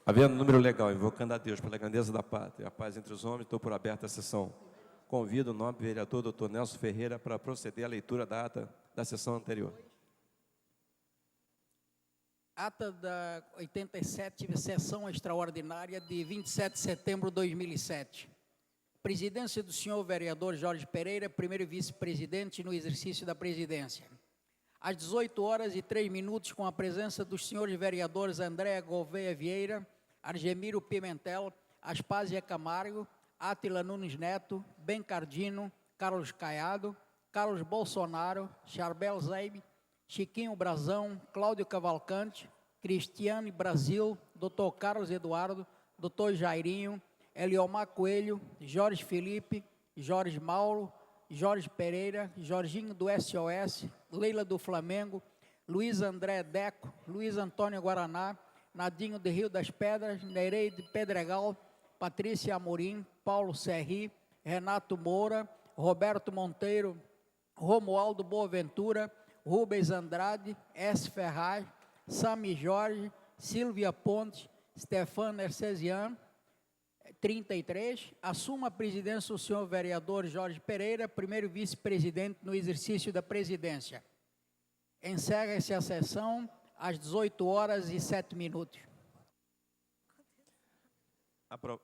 Havendo número legal, invocando a Deus pela grandeza da pátria, a paz entre os homens, estou por aberta a sessão. Convido o nobre vereador Dr. Nelson Ferreira para proceder à leitura da ata da sessão anterior. Ata da 87ª sessão extraordinária de 27 de setembro de 2007. Presidência do senhor vereador Jorge Pereira, primeiro vice-presidente no exercício da presidência. Às 18h03, com a presença dos senhores vereadores André Gouveia Vieira, Argemiro Pimentel, Aspásia Camargo, Átila Nunes Neto, Ben Cardino, Carlos Caiado, Carlos Bolsonaro, Charbel Zeib, Chiquinho Brazão, Cláudio Cavalcante, Cristiane Brasil, Dr. Carlos Eduardo, Dr. Jairinho, Eliomar Coelho, Jorge Felipe, Jorge Mauro, Jorge Pereira, Jorginho do SOS, Leila do Flamengo, Luiz André Deco, Luiz Antônio Guaraná, Nadinho de Rio das Pedras, Nereide Pedregal, Patrícia Amorim, Paulo Serri, Renato Moura, Roberto Monteiro, Romualdo Boaventura, Rubens Andrade, S. Ferraz, Sami Jorge, Silvia Pontes, Stefano Ercesian, 33, assuma a presidência o senhor vereador Jorge Pereira, primeiro vice-presidente no exercício da presidência. Encerra-se a sessão às 18h07.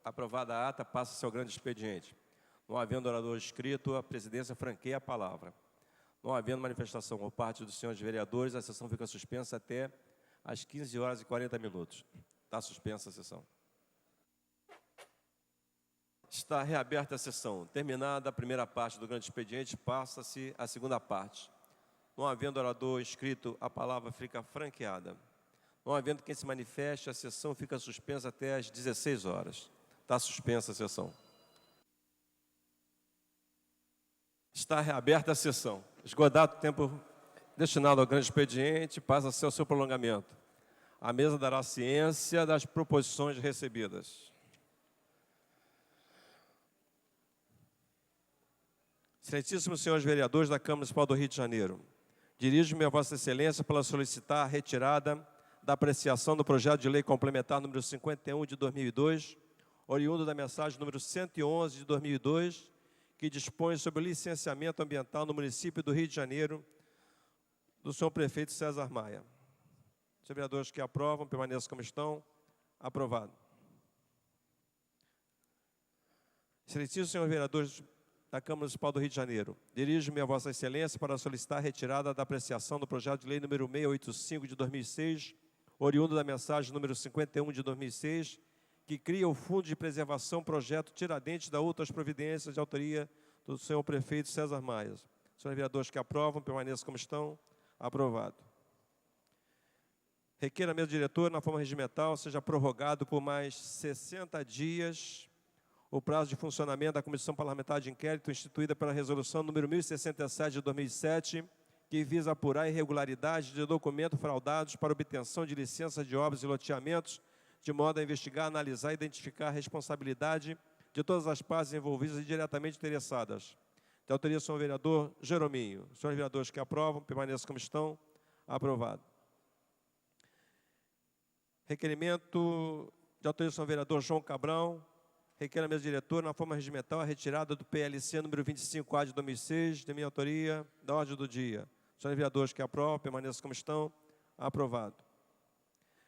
Aprovada a ata, passa-se ao grande expediente. Não havendo orador inscrito, a presidência franqueia a palavra. Não havendo manifestação por parte dos senhores vereadores, a sessão fica suspensa até às 15h40. Está suspensa a sessão. Está reaberta a sessão. Terminada a primeira parte do grande expediente, passa-se a segunda parte. Não havendo orador inscrito, a palavra fica franqueada. Não havendo quem se manifeste, a sessão fica suspensa até às 16h. Está suspensa a sessão. Está reaberta a sessão. Esgotado o tempo destinado ao grande expediente, passa-se ao seu prolongamento. A mesa dará ciência das proposições recebidas. Excelentíssimos senhores vereadores da Câmara Municipal do Rio de Janeiro, dirijo-me a Vossa Excelência para solicitar a retirada da apreciação do projeto de lei complementar número 51 de 2002, oriundo da mensagem número 111 de 2002, que dispõe sobre o licenciamento ambiental no município do Rio de Janeiro, do senhor prefeito César Maia. Os vereadores que aprovam, permaneçam como estão. Aprovado. Excelentíssimos senhores vereadores da Câmara Municipal do Rio de Janeiro, dirijo-me a Vossa Excelência para solicitar a retirada da apreciação do projeto de lei número 685 de 2006, oriundo da mensagem número 51 de 2006, que cria o Fundo de Preservação Projeto Tiradentes da outras providências de autoria do senhor prefeito César Maia. Senhores vereadores que aprovam, permaneçam como estão. Aprovado. Requer a mesa diretora, na forma regimental, seja prorrogado por mais 60 dias o prazo de funcionamento da Comissão Parlamentar de Inquérito instituída pela Resolução número 1067 de 2007, que visa apurar irregularidades de documentos fraudados para obtenção de licenças de obras e loteamentos, de modo a investigar, analisar e identificar a responsabilidade de todas as partes envolvidas e diretamente interessadas. De autoria do senhor vereador Jerominho. Senhores vereadores que aprovam, permaneçam como estão. Aprovado. Requerimento de autoria do senhor vereador João Cabral. Requer a mesa diretora, na forma regimental, a retirada do PLC número 25A de 2006, de minha autoria, da ordem do dia. Senhores vereadores que aprovam, permaneçam como estão. Aprovado.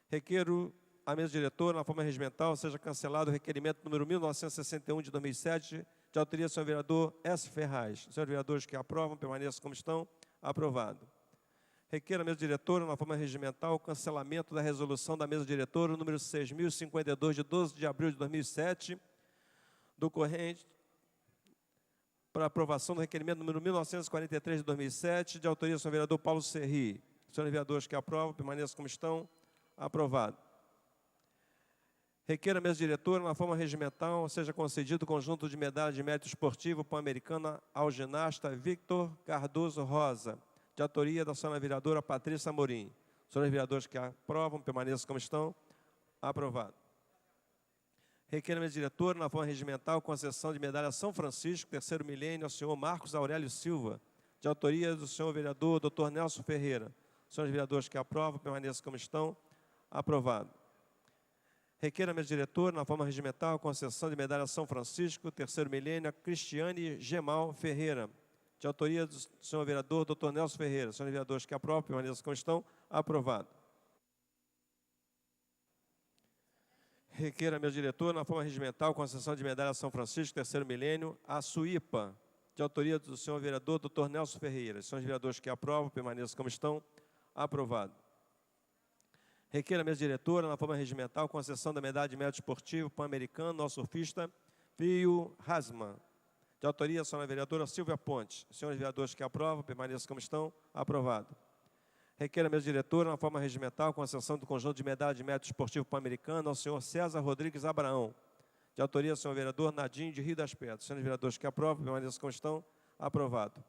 Requero a mesa diretora, na forma regimental, seja cancelado o requerimento número 1961 de 2007, de autoria do senhor vereador S. Ferraz. Senhores vereadores que aprovam, permaneçam como estão. Aprovado. Requer a mesa diretora, na forma regimental, o cancelamento da resolução da mesa diretora, número 6.052, de 12 de abril de 2007, do corrente para aprovação do requerimento número 1943 de 2007, de autoria do senhor vereador Paulo Serri. Senhores vereadores que aprovam, permaneçam como estão. Aprovado. Requer a mesa diretora, na forma regimental, seja concedido o conjunto de medalha de mérito esportivo pan-americana ao ginasta Victor Cardoso Rosa, de autoria da senhora vereadora Patrícia Amorim. Senhores vereadores que aprovam, permaneçam como estão. Aprovado. Requer a mesa diretora, na forma regimental, concessão de medalha São Francisco, terceiro milênio, ao senhor Marcos Aurélio Silva, de autoria do senhor vereador Dr. Nelson Ferreira. Senhores vereadores que aprovam, permaneçam como estão. Aprovado. Requer a mesa diretora, na forma regimental, a concessão de medalha São Francisco, terceiro milênio, a Cristiane Gemal Ferreira, de autoria do senhor vereador Dr. Nelson Ferreira. Senhores vereadores que aprovam, permaneçam como estão. Aprovado. Requer a mesa diretora, na forma regimental, concessão de medalha São Francisco, terceiro milênio, a Suípa, de autoria do senhor vereador Dr. Nelson Ferreira. Senhores vereadores que aprovam, permaneçam como estão. Aprovado. Requer a mesa diretora, na forma regimental, concessão da medalha de mérito esportivo pan-americano ao surfista Pio Hasman, de autoria da senhora vereadora Silvia Pontes. Senhores vereadores que aprovam, permaneçam como estão. Aprovado. Requer a mesa diretora, na forma regimental, concessão do conjunto de medalha de mérito esportivo pan-americano ao senhor César Rodrigues Abraão, de autoria do senhor vereador Nadim de Rio das Pedras. Senhores vereadores que aprovam, permaneçam como estão. Aprovado.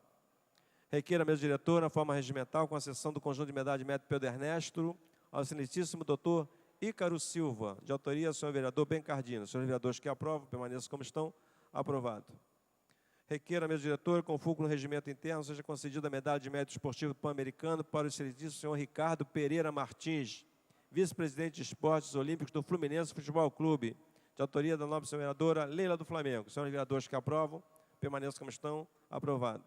Requer a mesa diretora, na forma regimental, concessão do conjunto de medalha de mérito Pedro Ernesto ao excelentíssimo doutor Ícaro Silva, de autoria do senhor vereador Bencardino. Senhores vereadores que aprovam, permaneçam como estão. Aprovado. Requer a mesa diretora, com fulcro no regimento interno, seja concedida a medalha de mérito esportivo pan-americano para o excelentíssimo senhor Ricardo Pereira Martins, vice-presidente de esportes olímpicos do Fluminense Futebol Clube, de autoria da nobre senhora vereadora Leila do Flamengo. Senhores vereadores que aprovam, permaneçam como estão. Aprovado.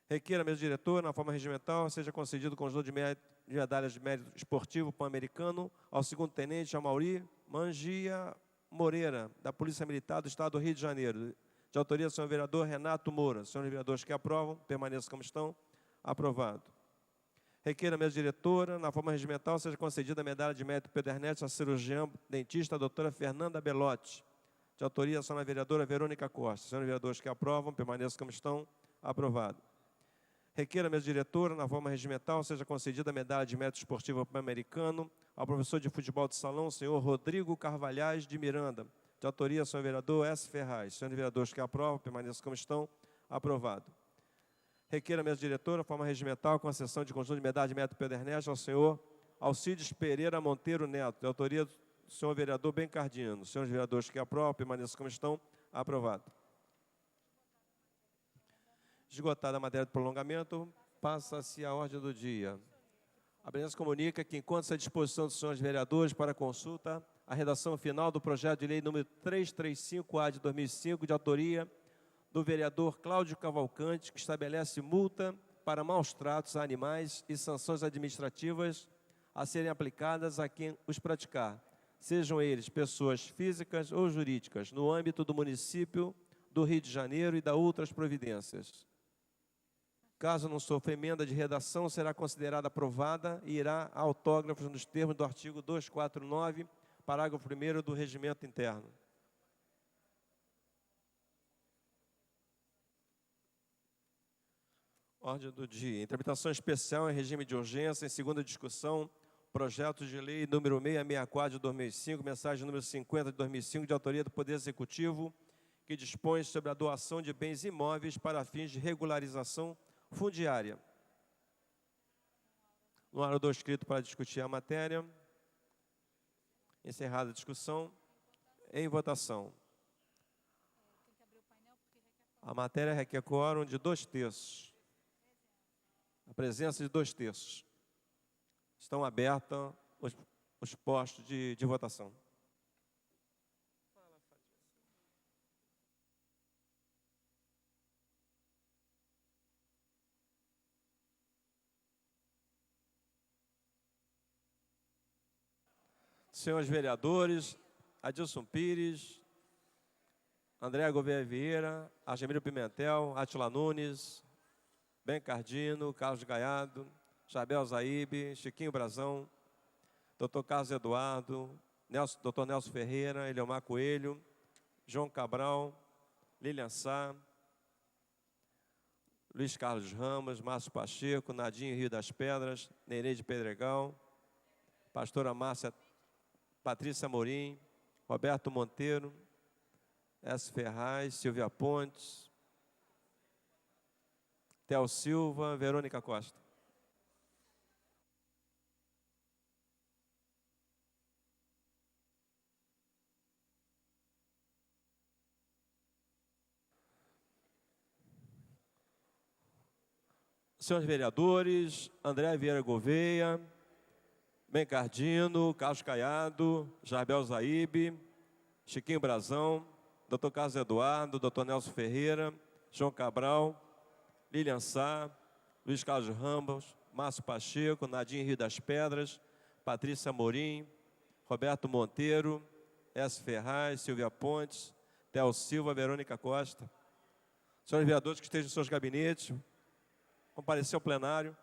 Requer a mesa diretora, na forma regimental, seja concedido o conjunto de medalhas de mérito esportivo pan-americano ao segundo-tenente Amauri Mangia Moreira, da Polícia Militar do Estado do Rio de Janeiro, de autoria do senhor vereador Renato Moura. Senhores vereadores que aprovam, permaneçam como estão. Aprovado. Requer a mesa diretora, na forma regimental, seja concedida a medalha de mérito Pedro Ernesto à cirurgiã dentista a doutora Fernanda Belotti, de autoria da senhora vereadora Verônica Costa. Senhores vereadores que aprovam, permaneçam como estão. Aprovado. Requer a mesa diretora, na forma regimental, seja concedida a medalha de mérito esportivo pan-americano ao professor de futebol de salão, senhor Rodrigo Carvalhais de Miranda, de autoria do senhor vereador S. Ferraz. Senhores vereadores que aprovam, permaneçam como estão. Aprovado. Requer a mesa diretora, na forma regimental, concessão de conjunto de medalha de mérito Pedro Ernesto ao senhor Alcides Pereira Monteiro Neto, de autoria do senhor vereador Bencardino. Senhores vereadores que aprovam, permaneçam como estão. Aprovado. Esgotada a matéria de prolongamento, passa-se a ordem do dia. A presidência comunica que encontra-se à disposição dos senhores vereadores para consulta a redação final do projeto de lei número 335-A de 2005, de autoria do vereador Cláudio Cavalcante, que estabelece multa para maus tratos a animais e sanções administrativas a serem aplicadas a quem os praticar, sejam eles pessoas físicas ou jurídicas, no âmbito do município do Rio de Janeiro e da outras providências. Caso não sofra emenda de redação, será considerada aprovada e irá a autógrafos nos termos do artigo 249, parágrafo 1º do Regimento Interno. Ordem do dia. Em tramitação especial em regime de urgência, em segunda discussão, projeto de lei número 664 de 2005, mensagem número 50 de 2005, de autoria do Poder Executivo, que dispõe sobre a doação de bens imóveis para fins de regularização fundiária. No orador escrito para discutir a matéria. Encerrada a discussão. Em votação. A matéria requer quórum de 2/3. A presença de 2/3. Estão abertos os postos de votação. Senhores vereadores, Adilson Pires, André Gouveia Vieira, Argemiro Pimentel, Átila Nunes, Bencardino, Carlos Gaiado, Chabel Zaíbe, Chiquinho Brazão, Dr. Carlos Eduardo, Dr. Nelson Ferreira, Eliomar Coelho, João Cabral, Lilian Sá, Luiz Carlos Ramos, Márcio Pacheco, Nadinho Rio das Pedras, Nereide Pedregal, pastora Márcia Patrícia Amorim, Roberto Monteiro, S. Ferraz, Silvia Pontes, Theo Silva, Verônica Costa. Senhores vereadores, André Vieira Gouveia, Bencardino, Carlos Caiado, Jarbel Zaíbe, Chiquinho Brazão, Dr. Carlos Eduardo, Dr. Nelson Ferreira, João Cabral, Lilian Sá, Luiz Carlos Ramos, Márcio Pacheco, Nadim Rio das Pedras, Patrícia Morim, Roberto Monteiro, S. Ferraz, Silvia Pontes, Theo Silva, Verônica Costa. Senhores vereadores que estejam em seus gabinetes, comparecer ao plenário.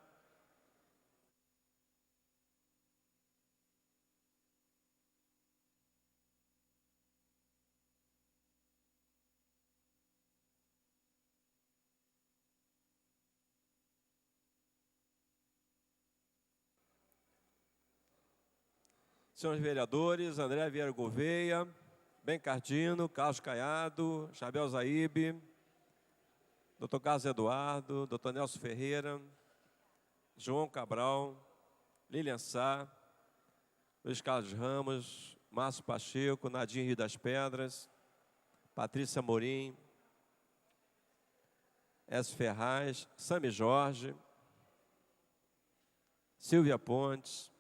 Senhores vereadores, André Vieira Gouveia, Bencardino, Carlos Caiado, Jarbel Zaíbe, Dr. Carlos Eduardo, Dr. Nelson Ferreira, João Cabral, Lilian Sá, Luiz Carlos Ramos, Márcio Pacheco, Nadim Rio das Pedras, Patrícia Morim, S. Ferraz, Sami Jorge, Silvia Pontes,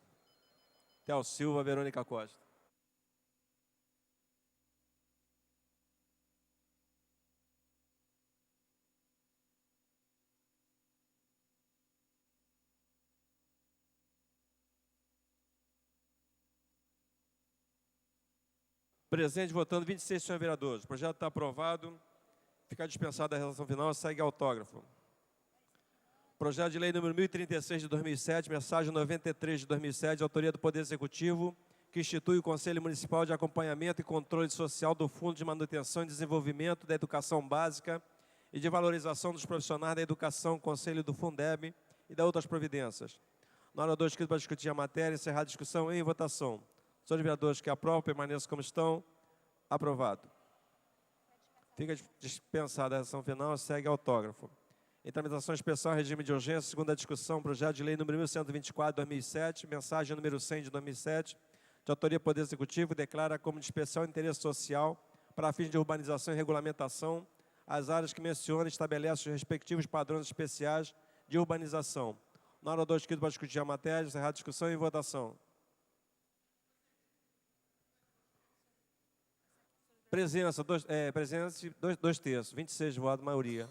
Theo Silva, Verônica Costa. Presente, votando 26 senhores vereadores. O projeto está aprovado. Fica dispensada a redação final, segue autógrafo. Projeto de lei número 1036 de 2007, mensagem 93 de 2007, de autoria do Poder Executivo, que institui o Conselho Municipal de Acompanhamento e Controle Social do Fundo de Manutenção e Desenvolvimento da Educação Básica e de Valorização dos Profissionais da Educação, Conselho do Fundeb e da outras providências. Na hora 2, escrito para discutir a matéria, encerrar a discussão em votação. Senhores vereadores que aprovam, permaneçam como estão. Aprovado. Fica dispensada a redação final, segue autógrafo. Em tramitação especial, regime de urgência, segunda discussão, projeto de lei número 1124 de 2007, mensagem número 100 de 2007, de autoria do Poder Executivo, declara como de especial interesse social, para fins de urbanização e regulamentação, as áreas que menciona e estabelece os respectivos padrões especiais de urbanização. Na hora 2, escrito para discutir a matéria, encerrar a discussão e votação. Presença, dois terços, 26 votos, maioria.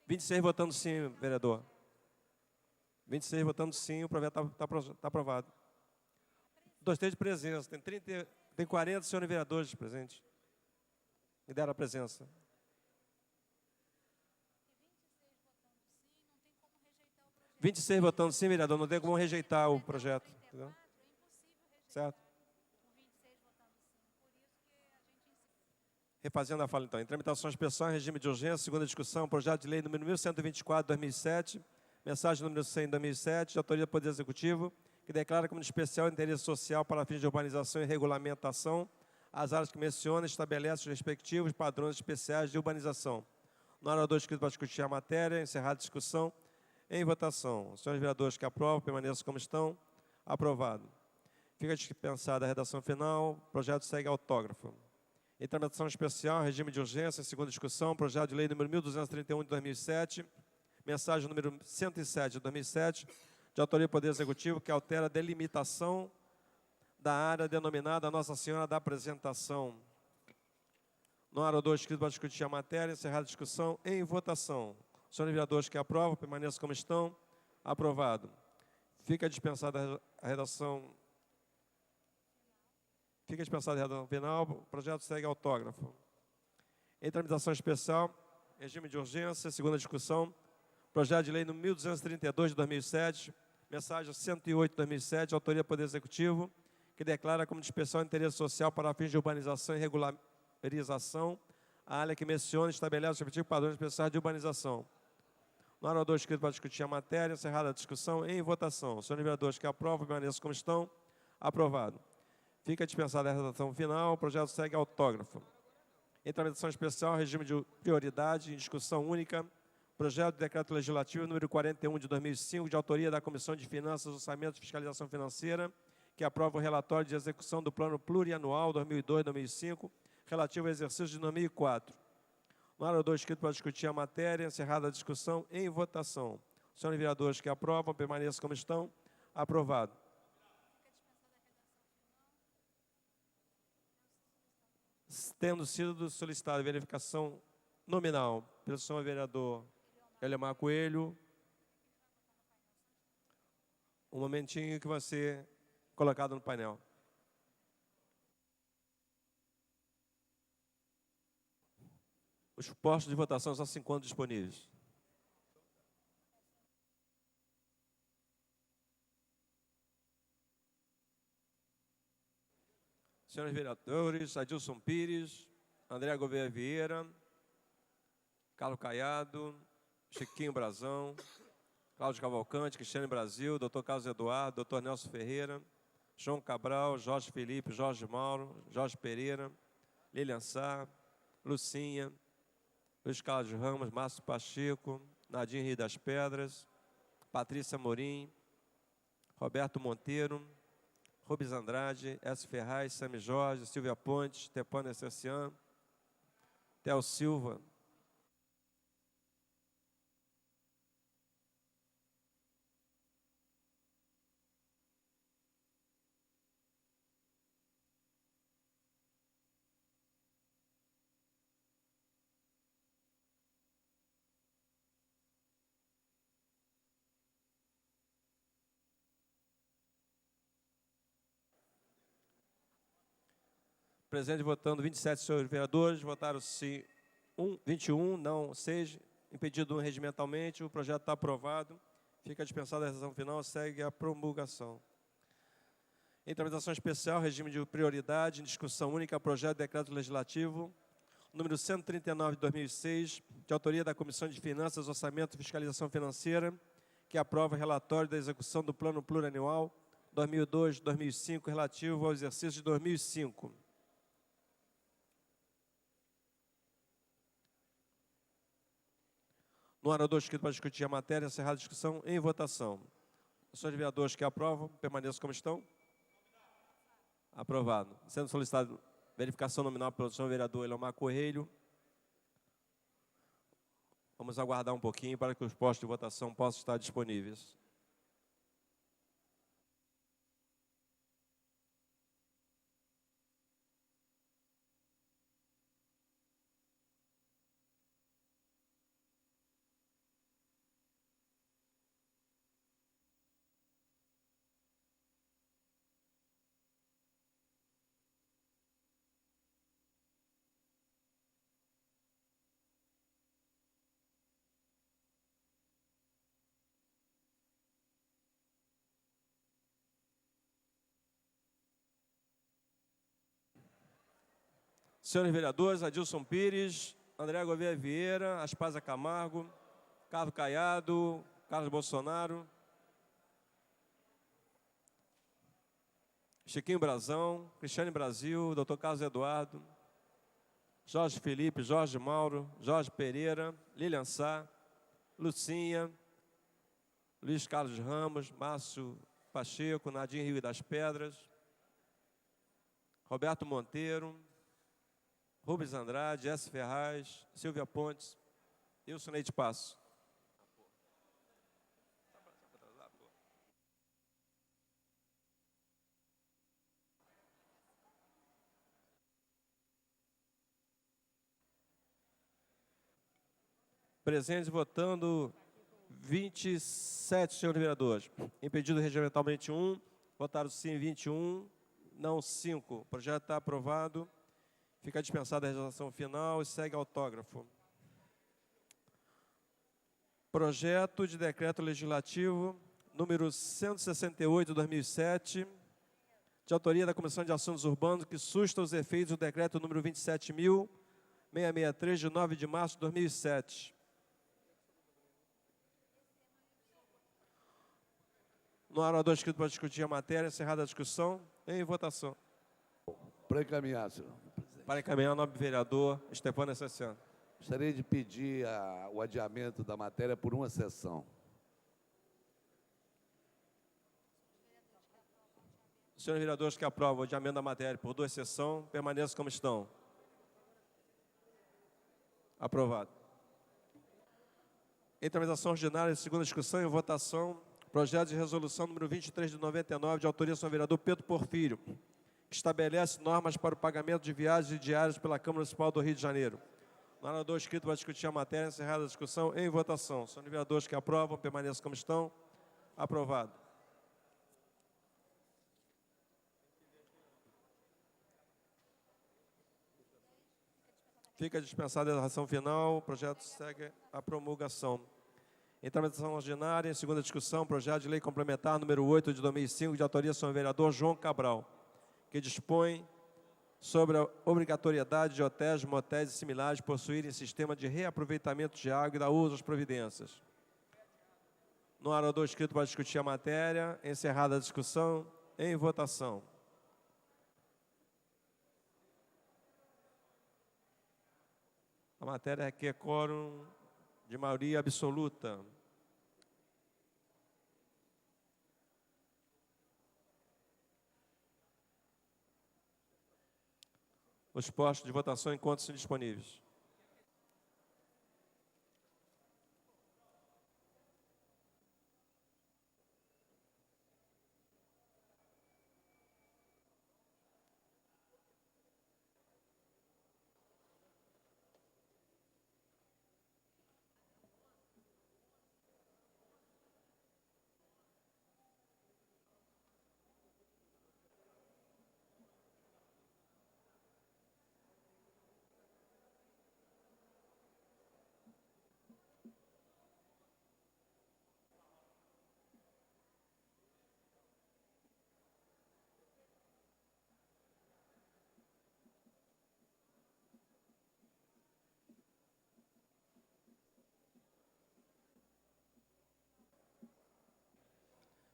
26 votando sim, vereador. 26 votando sim, o projeto está aprovado. 2 terços de presença, tem 40 senhores vereadores presentes. Me deram a presença. 26 votando sim, vereador, não tem como rejeitar o projeto. Entendeu? Certo? Refazendo a fala, então. Em tramitação especial, em regime de urgência, segunda discussão, projeto de lei número 1124 de 2007, mensagem número 100 de 2007, de autoria do Poder Executivo, que declara como de especial interesse social para fins de urbanização e regulamentação as áreas que menciona e estabelece os respectivos padrões especiais de urbanização. Na hora 2, escrito para discutir a matéria, encerrada a discussão, em votação. Senhores vereadores que aprovam, permaneçam como estão. Aprovado. Fica dispensada a redação final, o projeto segue autógrafo. Em tramitação especial, regime de urgência, segunda discussão, projeto de lei número 1231 de 2007, mensagem número 107 de 2007, de autoria do Poder Executivo, que altera a delimitação da área denominada Nossa Senhora da Apresentação. No hora 2, escrito para discutir a matéria, encerrada a discussão, em votação. Senhores vereadores que aprovam, permaneçam como estão. Aprovado. Fica dispensada a redação. Fica dispensada a redação final, o projeto segue autógrafo. Em tramitação especial, regime de urgência, segunda discussão, projeto de lei número 1232 de 2007, mensagem 108 de 2007, de autoria do Poder Executivo, que declara como de especial interesse social para fins de urbanização e regularização a área que menciona e estabelece os respectivos padrões especiais de urbanização. Na hora 2, escrito para discutir a matéria, encerrada a discussão, em votação. Senhores vereadores que aprovam, permaneçam como estão. Aprovado. Fica dispensada a redação final, o projeto segue autógrafo. Em tramitação especial, regime de prioridade, em discussão única, projeto de decreto legislativo número 41 de 2005, de autoria da Comissão de Finanças, Orçamento e Fiscalização Financeira, que aprova o relatório de execução do Plano Plurianual 2002-2005, relativo ao exercício de 2004. Na hora 2, escrito para discutir a matéria, encerrada a discussão, em votação. Senhores vereadores que aprovam, permaneçam como estão. Aprovado. Tendo sido solicitada verificação nominal pelo senhor vereador Eliomar Coelho, um momentinho que vai ser colocado no painel. Os postos de votação só se encontram disponíveis. Senhores vereadores, Adilson Pires, André Gouveia Vieira, Carlos Caiado, Chiquinho Brazão, Cláudio Cavalcante, Cristiane Brasil, Dr. Carlos Eduardo, Dr. Nelson Ferreira, João Cabral, Jorge Felipe, Jorge Mauro, Jorge Pereira, Lilian Sá, Lucinha, Luiz Carlos Ramos, Márcio Pacheco, Nadim Rio das Pedras, Patrícia Morim, Roberto Monteiro, Rubens Andrade, S. Ferraz, Sami Jorge, Silvia Pontes, Tepânia Cercian, Theo Silva. Presente votando 27 senhores vereadores, votaram sim 21, não 6, impedido 1 regimentalmente. O projeto está aprovado. Fica dispensada a sessão final, segue a promulgação. Em tramitação especial, regime de prioridade, em discussão única, projeto de decreto legislativo número 139 de 2006, de autoria da Comissão de Finanças, Orçamento e Fiscalização Financeira, que aprova o relatório da execução do Plano Plurianual 2002-2005, relativo ao exercício de 2005. No orador escrito para discutir a matéria, encerrada a discussão, em votação. Os senhores vereadores que aprovam, permaneçam como estão. Aprovado. Sendo solicitado verificação nominal pelo senhor vereador Eliomar Coelho. Vamos aguardar um pouquinho para que os postos de votação possam estar disponíveis. Senhores vereadores, Adilson Pires, André Gouveia Vieira, Aspásia Camargo, Carlos Caiado, Carlos Bolsonaro, Chiquinho Brazão, Cristiane Brasil, Dr. Carlos Eduardo, Jorge Felipe, Jorge Mauro, Jorge Pereira, Lilian Sá, Lucinha, Luiz Carlos Ramos, Márcio Pacheco, Nadim Rio das Pedras, Roberto Monteiro, Rubens Andrade, S. Ferraz, Silvia Pontes, Wilson Leite Passo. Presentes votando 27 senhores vereadores. Impedido regimentalmente 1, votaram sim 21, não 5. O projeto está aprovado. Fica dispensada a resolução final e segue autógrafo. Projeto de decreto legislativo número 168 de 2007, de autoria da Comissão de Assuntos Urbanos, que susta os efeitos do decreto número 27.663, de 9 de março de 2007. No orador escrito para discutir a matéria, encerrada a discussão, em votação. Para encaminhar, senhor presidente. Para encaminhar, o nobre vereador Estefânia Cercian. Gostaria de pedir o adiamento da matéria por uma sessão. Senhores vereadores que aprovam o adiamento da matéria por 2 sessões, permaneçam como estão. Aprovado. Em tramitação ordinária, segunda discussão e votação, Projeto de resolução número 23 de 99, de autoria do senhor vereador Pedro Porfírio, que estabelece normas para o pagamento de viagens e diárias pela Câmara Municipal do Rio de Janeiro. O orador inscrito para discutir a matéria, encerrada a discussão, em votação. Senhores vereadores que aprovam, permaneçam como estão. Aprovado. Fica dispensada a exortação final, o projeto segue a promulgação. Em tramitação ordinária, em segunda discussão, projeto de lei complementar número 8 de 2005, de autoria do senhor vereador João Cabral, que dispõe sobre a obrigatoriedade de hotéis, motéis e similares possuírem sistema de reaproveitamento de água e da uso das providências. No orador inscrito para discutir a matéria, encerrada a discussão, em votação. A matéria requer quórum de maioria absoluta. Os postos de votação encontram-se disponíveis.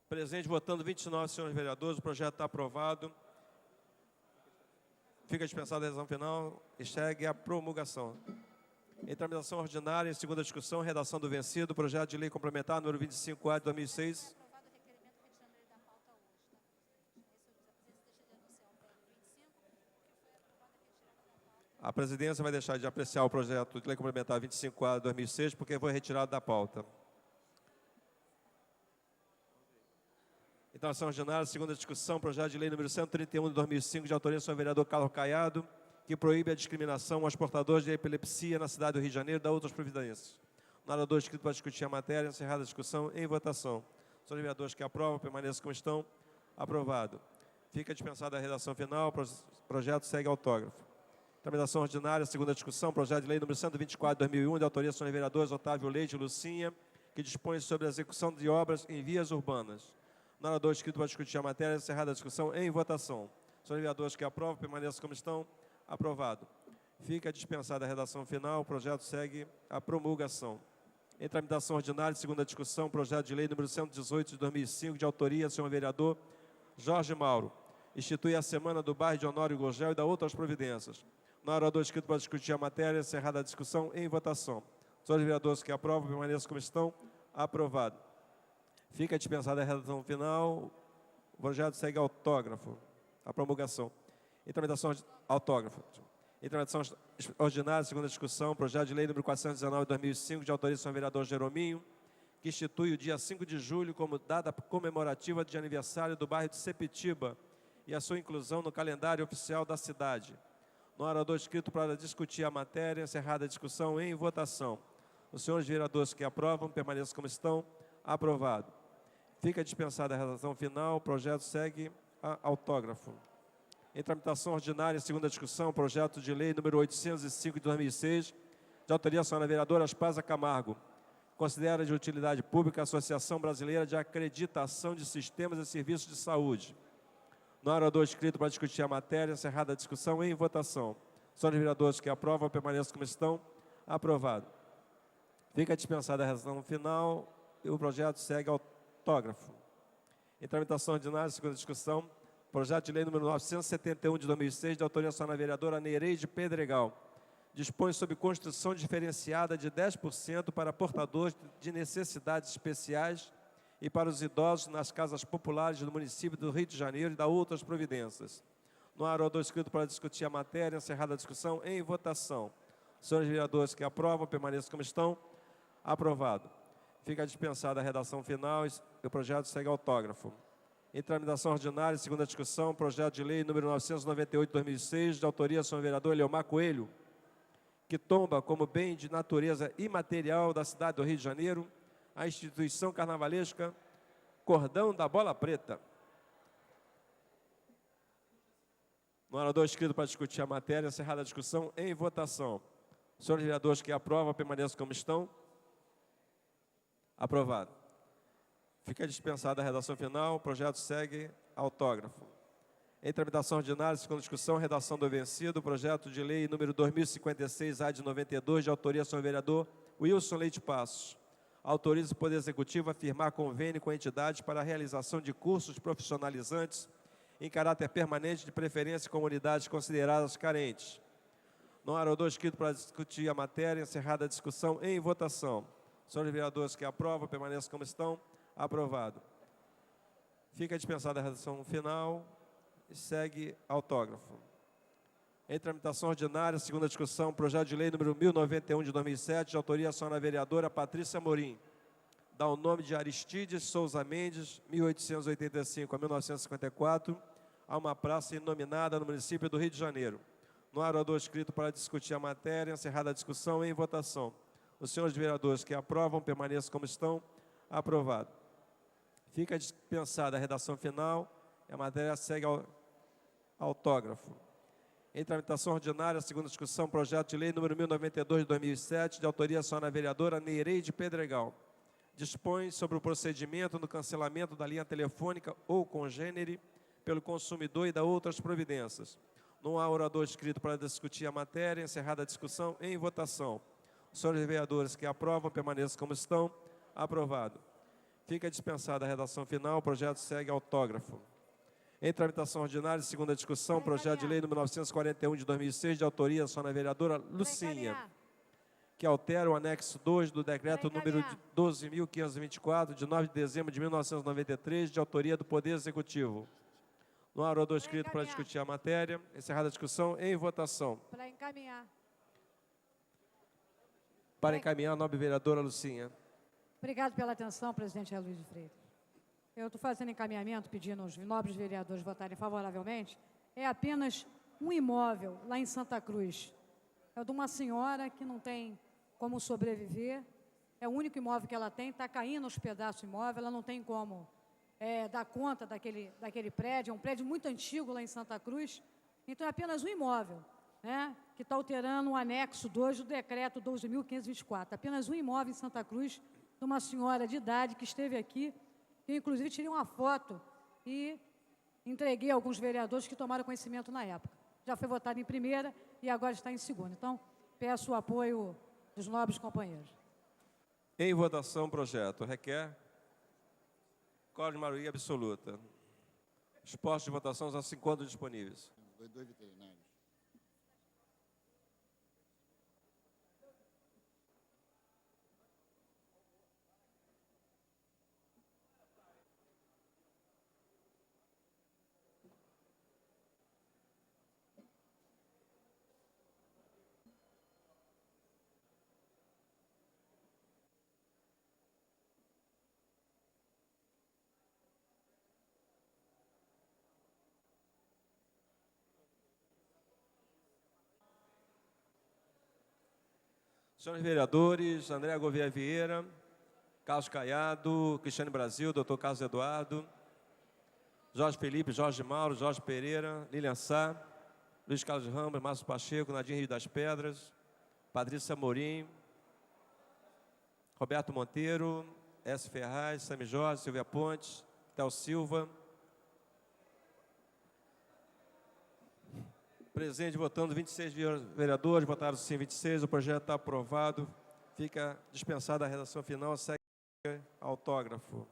Presente, votando 29 senhores vereadores, o projeto está aprovado. Fica dispensada a decisão final e segue a promulgação. Em tramitação ordinária, em segunda discussão, redação do vencido, projeto de lei complementar número 25A de 2006. A presidência vai deixar de apreciar o projeto de lei complementar 25A de 2006, porque foi retirado da pauta. Em tramitação ordinária, segunda discussão, projeto de lei número 131 de 2005, de autoria do senhor vereador Carlos Caiado, que proíbe a discriminação aos portadores de epilepsia na cidade do Rio de Janeiro e da outras providências. O orador inscrito para discutir a matéria, encerrada a discussão, em votação. Senhores vereadores que aprovam, permaneçam como estão. Aprovado. Fica dispensada a redação final, o projeto segue autógrafo. Tramitação ordinária, segunda discussão, projeto de lei número 124 de 2001, de autoria dos senhores vereadores Otávio Leite e Lucinha, que dispõe sobre a execução de obras em vias urbanas. O orador inscrito para discutir a matéria, encerrada a discussão, em votação. Senhores vereadores que aprovam, permaneçam como estão. Aprovado. Fica dispensada a redação final, o projeto segue a promulgação. Em tramitação ordinária, segunda discussão, projeto de lei número 118 de 2005, de autoria do senhor vereador Jorge Mauro, institui a Semana do Bairro de Honório Gurgel e da outras providências. O orador inscrito para discutir a matéria, encerrada a discussão, em votação. Senhores vereadores que aprovam, permaneçam como estão. Aprovado. Fica dispensada a redação final, o projeto segue autógrafo, a promulgação. Em tramitação autógrafo. Em tramitação ordinária, segunda discussão, projeto de lei número 419 de 2005, de autoria do senhor vereador Jerominho, que institui o dia 5 de julho como data comemorativa de aniversário do bairro de Sepetiba e a sua inclusão no calendário oficial da cidade. No orador inscrito para discutir a matéria, encerrada a discussão, em votação. Os senhores vereadores que aprovam, permaneçam como estão. Aprovado. Fica dispensada a redação final, o projeto segue a autógrafo. Em tramitação ordinária, segunda discussão, projeto de lei número 805 de 2006, de autoria da senhora vereadora Aspaza Camargo. Considera de utilidade pública a Associação Brasileira de Acreditação de Sistemas e Serviços de Saúde. No orador inscrito para discutir a matéria, encerrada a discussão, em votação. Senhores vereadores que aprovam, permaneçam como estão. Aprovado. Fica dispensada a redação final e o projeto segue autógrafo. Em tramitação ordinária, segunda discussão, projeto de lei número 971 de 2006, de autoria da senhora vereadora Nereide Pedregal, dispõe sobre construção diferenciada de 10% para portadores de necessidades especiais e para os idosos nas casas populares do município do Rio de Janeiro e da outras providências. No orador inscrito para discutir a matéria, encerrada a discussão, em votação. Senhores vereadores que aprovam, permaneçam como estão. Aprovado. Fica dispensada a redação final e o projeto segue autógrafo. Em tramitação ordinária, segunda discussão, projeto de lei número 998/2006, de autoria do senhor vereador Leomar Coelho, que tomba como bem de natureza imaterial da cidade do Rio de Janeiro a instituição carnavalesca Cordão da Bola Preta. No orador inscrito para discutir a matéria, encerrada a discussão, em votação. Senhores vereadores que aprovam, permaneçam como estão. Aprovado. Fica dispensada a redação final, o projeto segue autógrafo. Em tramitação ordinária, segunda discussão, redação do vencido, projeto de lei número 2056-A de 92, de autoria do senhor vereador Wilson Leite Passos. Autoriza o Poder Executivo a firmar convênio com entidades para a realização de cursos profissionalizantes em caráter permanente, de preferência em comunidades consideradas carentes. No orador inscrito para discutir a matéria, encerrada a discussão, em votação. Senhores vereadores que aprovam, permaneçam como estão. Aprovado. Fica dispensada a redação final e segue autógrafo. Em tramitação ordinária, segunda discussão, projeto de lei número 1091 de 2007, de autoria da senhora vereadora Patrícia Morim. Dá o nome de Aristides Souza Mendes, 1885 a 1954, a uma praça inominada no município do Rio de Janeiro. No orador inscrito para discutir a matéria, encerrada a discussão, em votação. Os senhores vereadores que aprovam, permaneçam como estão. Aprovado. Fica dispensada a redação final e a matéria segue ao autógrafo. Em tramitação ordinária, segunda discussão, projeto de lei número 1092 de 2007, de autoria da senhora vereadora Nereide Pedregal. Dispõe sobre o procedimento no cancelamento da linha telefônica ou congênere pelo consumidor e da outras providências. Não há orador inscrito para discutir a matéria, encerrada a discussão, em votação. Os senhores vereadores que aprovam, permaneçam como estão. Aprovado. Fica dispensada a redação final, o projeto segue autógrafo. Em tramitação ordinária, segunda discussão, projeto de lei número 941 de 2006, de autoria da senhora vereadora Lucinha, que altera o anexo 2 do decreto número 12.524, de 9 de dezembro de 1993, de autoria do Poder Executivo. No orador inscrito para discutir a matéria, encerrada a discussão, em votação. Para encaminhar. Para encaminhar, a nobre vereadora Lucinha. Obrigado pela atenção, presidente Luiz de Freitas. Eu estou fazendo encaminhamento, pedindo aos nobres vereadores votarem favoravelmente. É apenas um imóvel lá em Santa Cruz. É de uma senhora que não tem como sobreviver. É o único imóvel que ela tem, está caindo aos pedaços do imóvel, ela não tem como dar conta daquele prédio. É um prédio muito antigo lá em Santa Cruz. Então, é apenas um imóvel, né, que está alterando o anexo 2 do decreto 12.524. Apenas um imóvel em Santa Cruz, de uma senhora de idade que esteve aqui. Eu, inclusive, tirei uma foto e entreguei a alguns vereadores que tomaram conhecimento na época. Já foi votado em primeira e agora está em segunda. Então, peço o apoio dos nobres companheiros. Em votação, projeto. Requer quórum de maioria absoluta. Os postos de votação já se encontram disponíveis. Dois veterinários. Senhores vereadores, André Gouveia Vieira, Carlos Caiado, Cristiane Brasil, doutor Carlos Eduardo, Jorge Felipe, Jorge Mauro, Jorge Pereira, Lilian Sá, Luiz Carlos Ramos, Márcio Pacheco, Nadim Rio das Pedras, Patrícia Morim, Roberto Monteiro, S. Ferraz, Sami Jorge, Silvia Pontes, Théo Silva. Presente, votando 26 vereadores, votaram sim 26, o projeto está aprovado. Fica dispensada a redação final, segue autógrafo.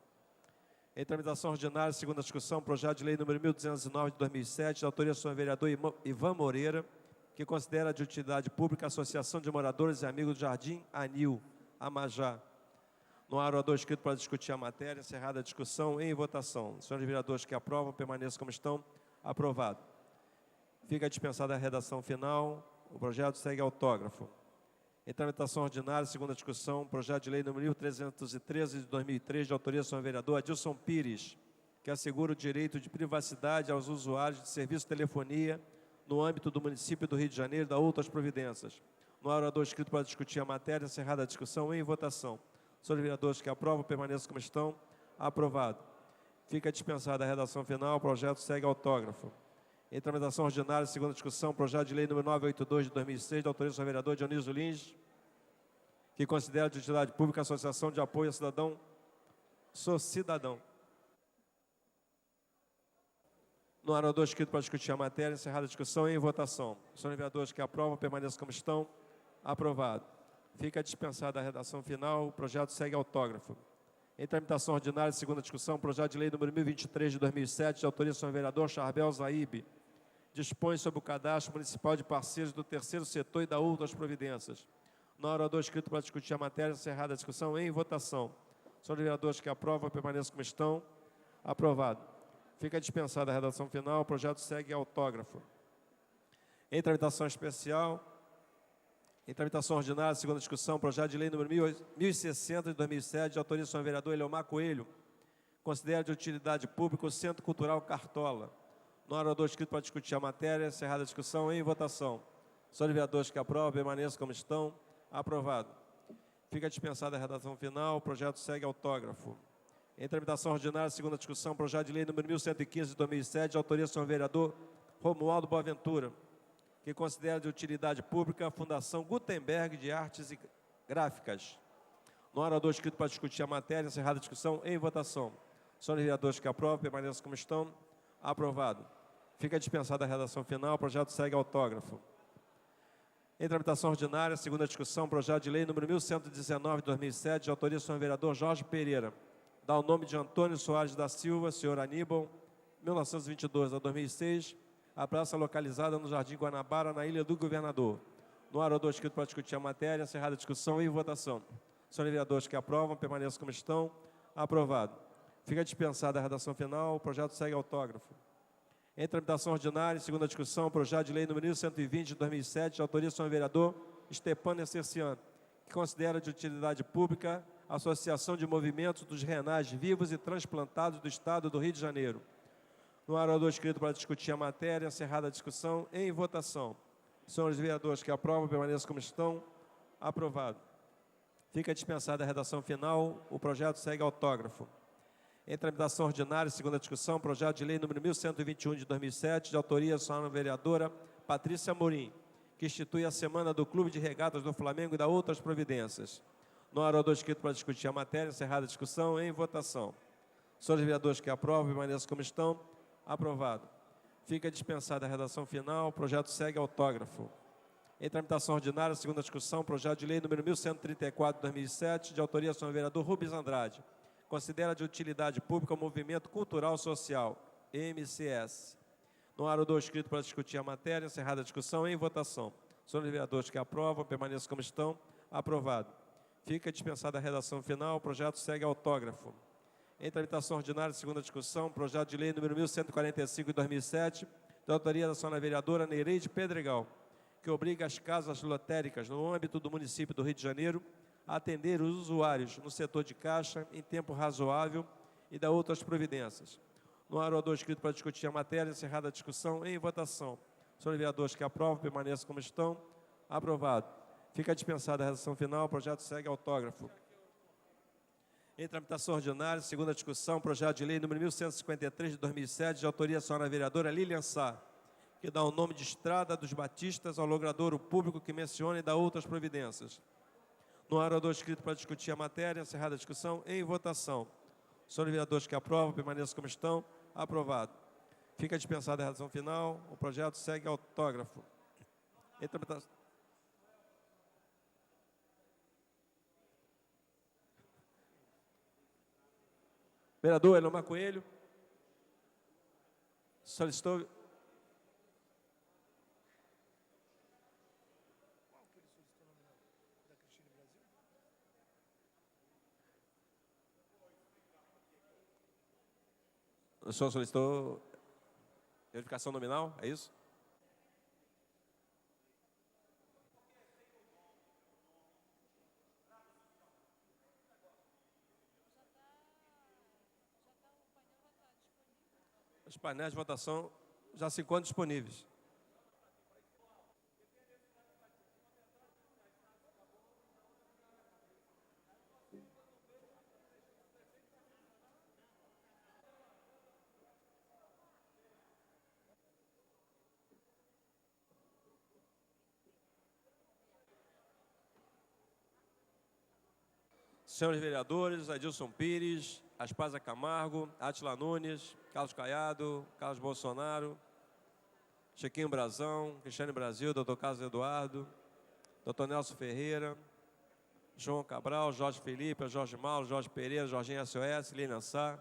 Em tramitação ordinária, segunda discussão, projeto de lei número 1209 de 2007, de autoria do senhor vereador Ivan Moreira, que considera de utilidade pública a Associação de Moradores e Amigos do Jardim Anil, Amajá. No orador inscrito para discutir a matéria, encerrada a discussão, em votação. Senhores vereadores que aprovam, permaneçam como estão. Aprovado. Fica dispensada a redação final, o projeto segue autógrafo. Em tramitação ordinária, segunda discussão, projeto de lei número 1313 de 2003, de autoria do senhor vereador Adilson Pires, que assegura o direito de privacidade aos usuários de serviço de telefonia no âmbito do município do Rio de Janeiro e da outras providências. No orador escrito para discutir a matéria, encerrada a discussão, em votação. Senhores vereadores que aprovam, permaneçam como estão. Aprovado. Fica dispensada a redação final, o projeto segue autógrafo. Em tramitação ordinária, segunda discussão, projeto de lei número 982 de 2006, da autoria do senhor vereador Dionísio Lins, que considera de utilidade pública a Associação de Apoio a Cidadão, Sou Cidadão. No orador escrito para discutir a matéria, encerrada a discussão, em votação. Senhores vereadores que aprovam, permaneçam como estão. Aprovado. Fica dispensada a redação final, o projeto segue autógrafo. Em tramitação ordinária, segunda discussão, projeto de lei número 1023 de 2007, de autoria do senhor vereador Charbel Zaíbe, dispõe sobre o cadastro municipal de parceiros do terceiro setor e da outras providências. No orador escrito para discutir a matéria, encerrada a discussão, em votação. Senhores vereadores que aprovam, permaneçam como estão. Aprovado. Fica dispensada a redação final, o projeto segue autógrafo. Em tramitação especial, em tramitação ordinária, segunda discussão, projeto de lei número 1060 de 2007, de autoria do senhor vereador Eleomar Coelho, considera de utilidade pública o Centro Cultural Cartola. No orador escrito para discutir a matéria, encerrada a discussão, em votação. Senhores vereadores que aprovam, permaneçam como estão. Aprovado. Fica dispensada a redação final, o projeto segue autógrafo. Em tramitação ordinária, segunda discussão, projeto de lei número 1115 de 2007, de autoria do senhor vereador Romualdo Boaventura, que considera de utilidade pública a Fundação Gutenberg de Artes e Gráficas. No orador escrito para discutir a matéria, encerrada a discussão, em votação. Senhores vereadores que aprovam, permaneçam como estão. Aprovado. Fica dispensada a redação final, o projeto segue autógrafo. Em tramitação ordinária, segunda discussão, projeto de lei número 1119 de 2007, de autoria do senhor vereador Jorge Pereira, dá o nome de Antônio Soares da Silva, senhor Aníbal, 1922 a 2006, a praça localizada no Jardim Guanabara, na Ilha do Governador. No orador escrito para discutir a matéria, encerrada a discussão e votação. Senhores vereadores que aprovam, permaneçam como estão. Aprovado. Fica dispensada a redação final, o projeto segue autógrafo. Em tramitação ordinária, segunda discussão, projeto de lei número 1120 de 2007, de autoria do senhor vereador Stepano Esserciano, que considera de utilidade pública a Associação de Movimentos dos Renais Vivos e Transplantados do Estado do Rio de Janeiro. No orador escrito para discutir a matéria, encerrada a discussão, em votação. Senhores vereadores que aprovam, permaneçam como estão. Aprovado. Fica dispensada a redação final, o projeto segue autógrafo. Em tramitação ordinária, segunda discussão, projeto de lei número 1121 de 2007, de autoria da senhora vereadora Patrícia Amorim, que institui a Semana do Clube de Regatas do Flamengo e da outras providências. No orador escrito para discutir a matéria, encerrada a discussão, em votação. Senhores vereadores que aprovam, permaneçam como estão. Aprovado. Fica dispensada a redação final, o projeto segue autógrafo. Em tramitação ordinária, segunda discussão, projeto de lei número 1134 de 2007, de autoria do senhor vereador Rubens Andrade, considera de utilidade pública o Movimento Cultural Social, MCS. No orador escrito para discutir a matéria, encerrada a discussão, em votação. Senhores vereadores que aprovam, permaneçam como estão. Aprovado. Fica dispensada a redação final, o projeto segue autógrafo. Em tramitação ordinária, segunda discussão, projeto de lei número 1145 de 2007, de autoria da senhora vereadora Nereide Pedregal, que obriga as casas lotéricas no âmbito do município do Rio de Janeiro a atender os usuários no setor de caixa em tempo razoável e da outras providências. No orador escrito para discutir a matéria, encerrada a discussão, em votação. Senhores vereadores que aprovam, permaneçam como estão. Aprovado. Fica dispensada a redação final, o projeto segue autógrafo. Em tramitação ordinária, segunda discussão, projeto de lei número 1153 de 2007, de autoria da senhora vereadora Lilian Sá, que dá o nome de Estrada dos Batistas ao logradouro público que menciona e dá outras providências. No orador escrito para discutir a matéria, encerrada a discussão, em votação. Senhores vereadores que aprovam, permaneçam como estão. Aprovado. Fica dispensada a redação final, o projeto segue autógrafo. Em tramitação... Vereador Eleomar Coelho, solicitou... O senhor solicitou verificação nominal, é isso? Os painéis de votação já se encontram disponíveis. Senhores vereadores, Adilson Pires, Aspásia Camargo, Átila Nunes, Carlos Caiado, Carlos Bolsonaro, Chiquinho Brazão, Cristiane Brasil, Dr. Carlos Eduardo, Dr. Nelson Ferreira, João Cabral, Jorge Felipe, Jorge Mauro, Jorge Pereira, Jorginho SOS, Lilian Sá,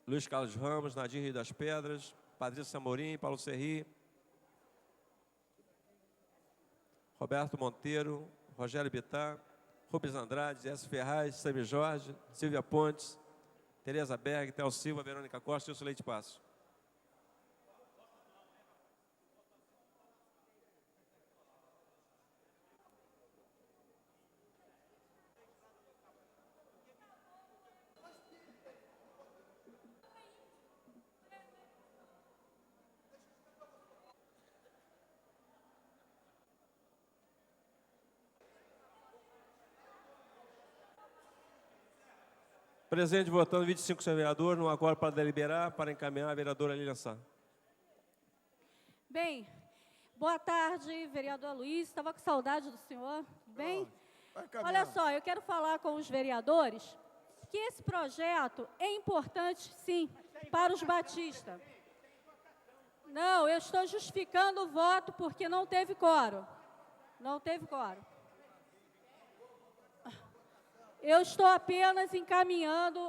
Luiz Carlos Ramos, Nadir Rio das Pedras, Patrícia Amorim, Paulo Serri, Roberto Monteiro, Rogério Bittar, Rubens Andrade, S. Ferraz, Sami Jorge, Silvia Pontes, Tereza Berg, Théo Silva, Verônica Costa e Wilson Leite Passo. Presente votando 25 senhores vereadores, no acordo para deliberar, para encaminhar a vereadora Lilian Sá. Bem, boa tarde, vereador Luiz. Estava com saudade do senhor. Bem, olha só, eu quero falar com os vereadores que esse projeto é importante, sim, para os batistas. Não, eu estou justificando o voto porque não teve quórum. Não teve quórum. Eu estou apenas encaminhando,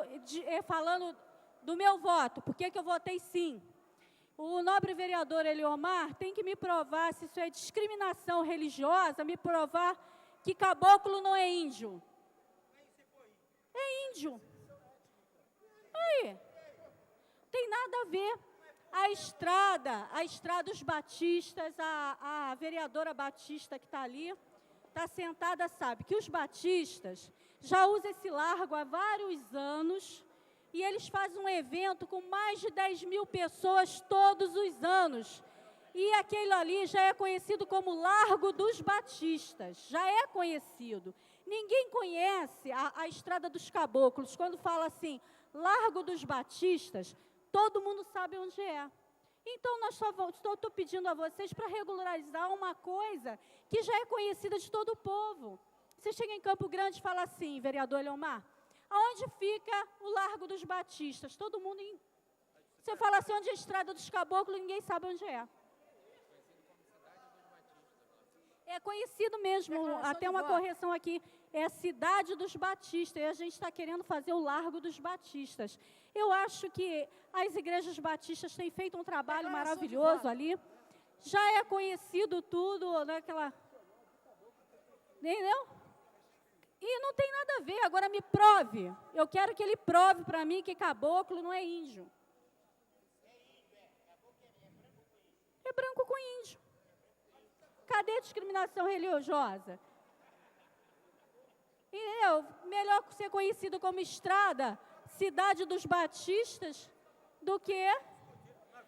falando do meu voto, por que eu votei sim. O nobre vereador Eliomar tem que me provar, se isso é discriminação religiosa, me provar que caboclo não é índio. É índio. Aí, tem nada a ver. A estrada dos batistas, a vereadora Batista que está ali, está sentada, sabe que os batistas já usam esse largo há vários anos e eles fazem um evento com mais de 10 mil pessoas todos os anos. E aquele ali já é conhecido como Largo dos Batistas, já é conhecido. Ninguém conhece a Estrada dos Caboclos. Quando fala assim, Largo dos Batistas, todo mundo sabe onde é. Então, estou pedindo a vocês para regularizar uma coisa que já é conhecida de todo o povo. Você chega em Campo Grande e fala assim, vereador Leomar, aonde fica o Largo dos Batistas? Todo mundo... Você fala assim, onde é a Estrada dos Caboclos, ninguém sabe onde é. É conhecido mesmo, até uma correção aqui, é a Cidade dos Batistas, e a gente está querendo fazer o Largo dos Batistas. Eu acho que as igrejas batistas têm feito um trabalho maravilhoso ali, já é conhecido tudo, naquela... Entendeu? E não tem nada a ver, agora me prove, eu quero que ele prove para mim que caboclo não é índio. É branco com índio. Cadê a discriminação religiosa? Entendeu? Melhor ser conhecido como Estrada, Cidade dos Batistas, do que...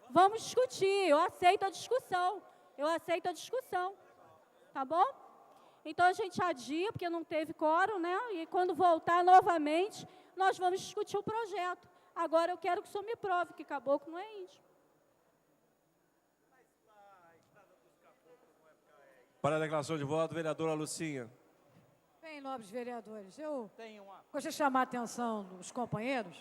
Vamos discutir, eu aceito a discussão. Tá bom? Então, a gente adia, porque não teve quórum, né? E quando voltar novamente, nós vamos discutir o projeto. Agora, eu quero que o senhor me prove que caboclo não é índio. Para a declaração de voto, vereadora Lucinha. Bem, nobres vereadores, eu gostaria de chamar a atenção dos companheiros,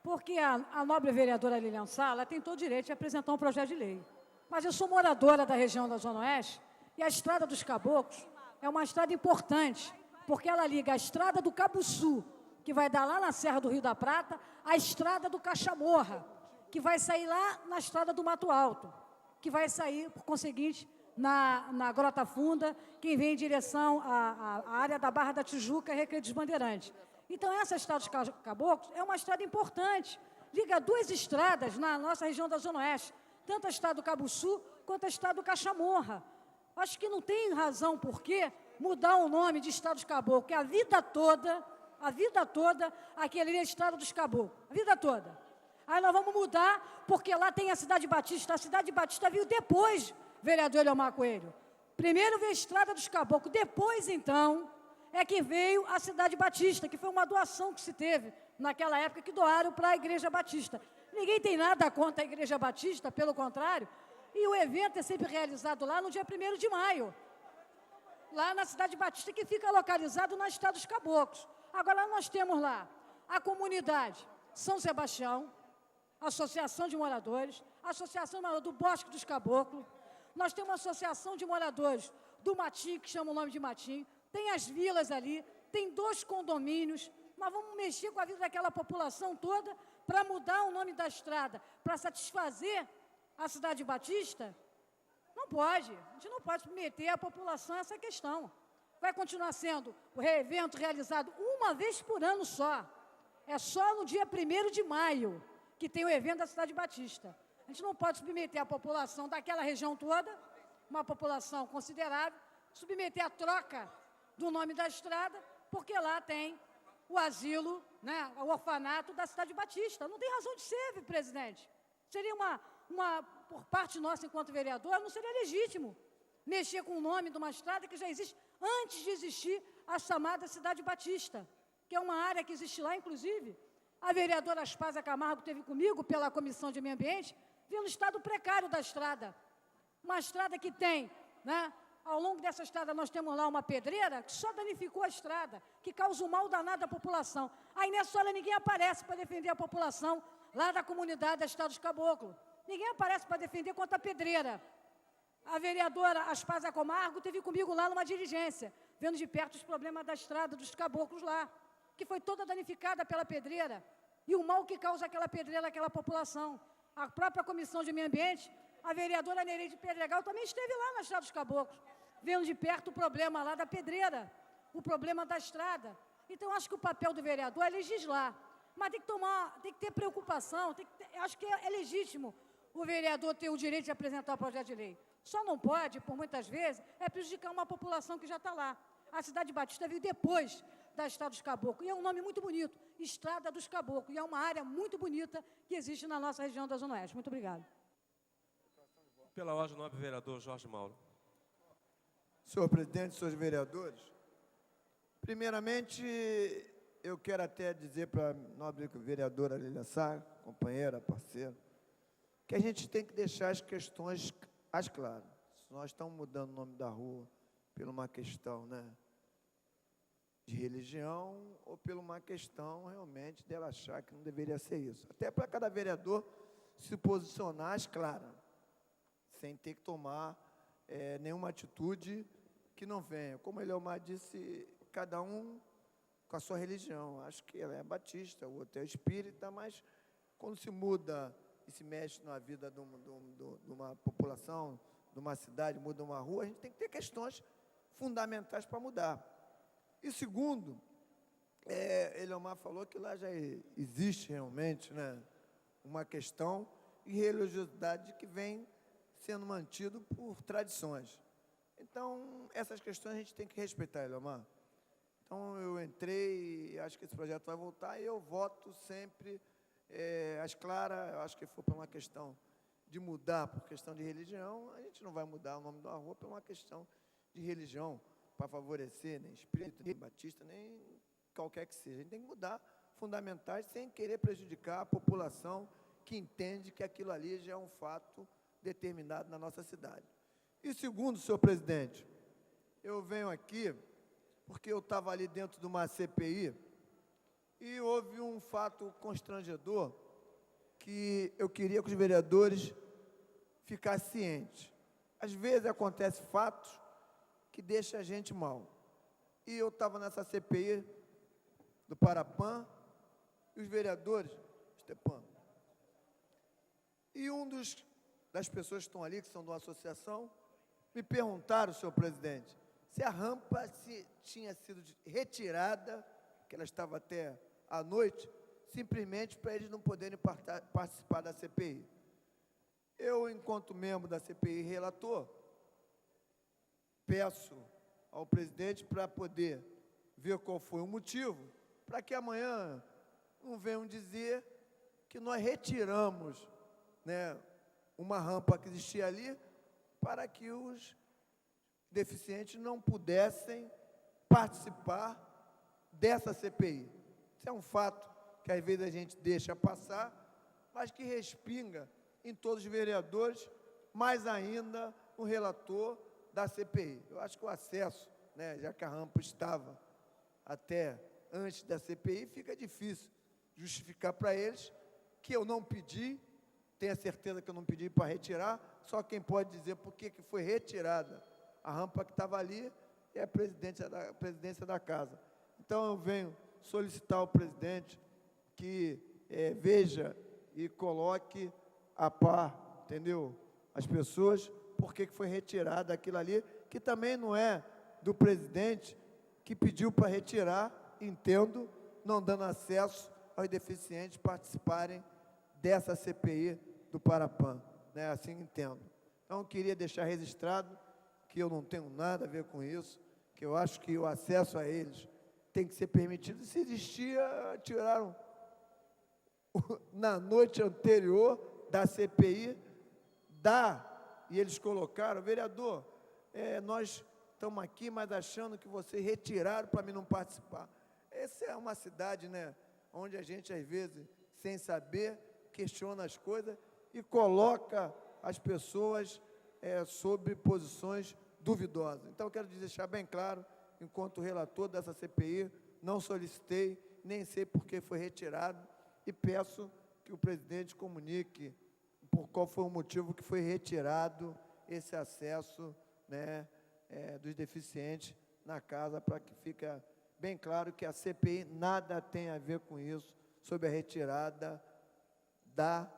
porque a nobre vereadora Lilian Sá, ela tem todo o direito de apresentar um projeto de lei. Mas eu sou moradora da região da Zona Oeste, e a Estrada dos Caboclos é uma estrada importante, porque ela liga a Estrada do Cabuçu, que vai dar lá na Serra do Rio da Prata, a Estrada do Cachamorra, que vai sair lá na Estrada do Mato Alto, que vai sair, por conseguinte, na Grota Funda, quem vem em direção à área da Barra da Tijuca e Recreio dos Bandeirantes. Então, essa Estrada dos Caboclos é uma estrada importante, liga duas estradas na nossa região da Zona Oeste, tanto a Estrada do Cabuçu quanto a Estrada do Cachamorra. Acho que não tem razão por que mudar o nome de Estrada dos Caboclos, que a vida toda, aquele ali é a Estrada dos Caboclos, a vida toda. Aí nós vamos mudar, porque lá tem a Cidade Batista. A Cidade Batista veio depois, vereador Eliomar Coelho. Primeiro veio a Estrada dos Caboclos, depois, então, é que veio a Cidade Batista, que foi uma doação que se teve naquela época, que doaram para a Igreja Batista. Ninguém tem nada contra a Igreja Batista, pelo contrário, e o evento é sempre realizado lá no dia 1º de maio, lá na Cidade Batista, que fica localizado na Estrada dos Caboclos. Agora, nós temos lá a comunidade São Sebastião, Associação de Moradores, Associação do Bosque dos Caboclos, nós temos uma associação de moradores do Matim, que chama o nome de Matim, tem as vilas ali, tem 2 condomínios, nós vamos mexer com a vida daquela população toda para mudar o nome da estrada, para satisfazer a Cidade Batista? Não pode, a gente não pode submeter a população a essa questão. Vai continuar sendo o evento realizado uma vez por ano só, é só no dia 1º de maio, que tem o evento da Cidade Batista. A gente não pode submeter a população daquela região toda, uma população considerável, submeter a troca do nome da estrada, porque lá tem o asilo, né, o orfanato da Cidade Batista. Não tem razão de ser, presidente. Seria por parte nossa, enquanto vereador, não seria legítimo mexer com o nome de uma estrada que já existe antes de existir a chamada Cidade Batista, que é uma área que existe lá, inclusive. A vereadora Aspásia Camargo esteve comigo pela Comissão de Meio Ambiente, vendo o estado precário da estrada. Uma estrada que tem, né, ao longo dessa estrada nós temos lá uma pedreira que só danificou a estrada, que causa um mal danado à população. Aí nessa hora ninguém aparece para defender a população lá da comunidade da Estrada dos Caboclos. Ninguém aparece para defender contra a pedreira. A vereadora Aspásia Camargo esteve comigo lá numa diligência, vendo de perto os problemas da Estrada dos Caboclos lá, que foi toda danificada pela pedreira, e o mal que causa aquela pedreira àquela população. A própria Comissão de Meio Ambiente, a vereadora Nereide Pedregal também esteve lá na Estrada dos Caboclos, vendo de perto o problema lá da pedreira, o problema da estrada. Então, acho que o papel do vereador é legislar, mas tem que ter preocupação, acho que é legítimo o vereador ter o direito de apresentar o projeto de lei. Só não pode, por muitas vezes, prejudicar uma população que já está lá. A Cidade Batista veio depois da Estrada dos Caboclos, e é um nome muito bonito, Estrada dos Caboclos, e é uma área muito bonita que existe na nossa região da Zona Oeste. Muito obrigado. Pela ordem, nobre vereador Jorge Mauro. Senhor presidente, senhores vereadores, primeiramente, eu quero até dizer para a nobre vereadora Lília Sá, companheira, parceira, que a gente tem que deixar as questões às claras. Se nós estamos mudando o nome da rua por uma questão, né, de religião ou por uma questão realmente dela achar que não deveria ser isso. Até para cada vereador se posicionar às claras, sem ter que tomar nenhuma atitude que não venha. Como Eliomar disse, cada um com a sua religião. Acho que ela é batista, o outro é espírita, mas quando se muda e se mexe na vida de uma população, de uma cidade, muda uma rua, a gente tem que ter questões fundamentais para mudar. E segundo, Eliomar falou que lá já existe realmente, né, uma questão de religiosidade que vem sendo mantido por tradições. Então, essas questões a gente tem que respeitar, Eliomar. Então, eu entrei e acho que esse projeto vai voltar e eu voto sempre às claras. Eu acho que for por uma questão de mudar por questão de religião, a gente não vai mudar o nome da rua por uma questão de religião, para favorecer nem espírito, nem batista, nem qualquer que seja. A gente tem que mudar fundamentais sem querer prejudicar a população que entende que aquilo ali já é um fato determinado na nossa cidade. E segundo, senhor presidente, eu venho aqui porque eu estava ali dentro de uma CPI e houve um fato constrangedor que eu queria que os vereadores ficassem cientes. Às vezes acontecem fatos que deixam a gente mal. E eu estava nessa CPI do Parapan e os vereadores, Stepan, e das pessoas que estão ali, que são de uma associação, me perguntaram, senhor presidente, se a rampa tinha sido retirada, que ela estava até à noite, simplesmente para eles não poderem participar da CPI. Eu, enquanto membro da CPI relator, peço ao presidente para poder ver qual foi o motivo, para que amanhã não venham dizer que nós retiramos, né, uma rampa que existia ali para que os deficientes não pudessem participar dessa CPI. Isso é um fato que às vezes a gente deixa passar, mas que respinga em todos os vereadores, mais ainda no relator da CPI. Eu acho que o acesso, né, já que a rampa estava até antes da CPI, fica difícil justificar para eles que eu não pedi, tenho certeza que eu não pedi para retirar, só quem pode dizer por que foi retirada a rampa que estava ali é a presidência da casa. Então eu venho solicitar ao presidente que veja e coloque a par, entendeu? As pessoas, por que foi retirada aquilo ali, que também não é do presidente que pediu para retirar, entendo, não dando acesso aos deficientes participarem dessa CPI do Parapan, né? Assim entendo. Então, eu queria deixar registrado que eu não tenho nada a ver com isso, que eu acho que o acesso a eles tem que ser permitido. Se existia, tiraram na noite anterior da CPI, e eles colocaram, vereador, nós estamos aqui, mas achando que vocês retiraram para mim não participar. Essa é uma cidade, né, onde a gente, às vezes, sem saber, questiona as coisas e coloca as pessoas sobre posições duvidosas. Então, eu quero deixar bem claro, enquanto relator dessa CPI, não solicitei, nem sei por que foi retirado, e peço que o presidente comunique por qual foi o motivo que foi retirado esse acesso, né, dos deficientes na casa, para que fique bem claro que a CPI nada tem a ver com isso, sobre a retirada da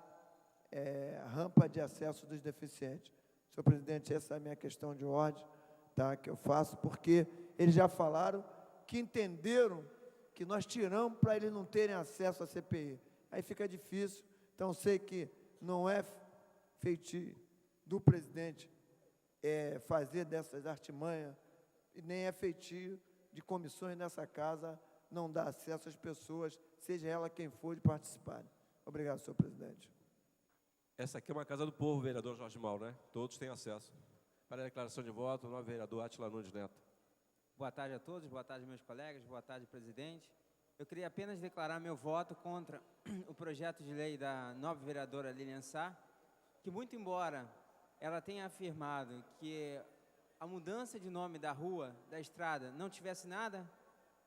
rampa de acesso dos deficientes. Senhor presidente, essa é a minha questão de ordem, tá, que eu faço, porque eles já falaram que entenderam que nós tiramos para eles não terem acesso à CPI. Aí fica difícil. Então, sei que não é feitio do presidente fazer dessas artimanhas, e nem é feitio de comissões nessa casa não dar acesso às pessoas, seja ela quem for, de participarem. Obrigado, senhor presidente. Essa aqui é uma casa do povo, vereador Jorge Mauro, né? Todos têm acesso. Para a declaração de voto, o novo vereador Átila Nunes Neto. Boa tarde a todos, boa tarde meus colegas, boa tarde presidente. Eu queria apenas declarar meu voto contra o projeto de lei da nova vereadora Lilian Sá, que muito embora ela tenha afirmado que a mudança de nome da rua, da estrada, não tivesse nada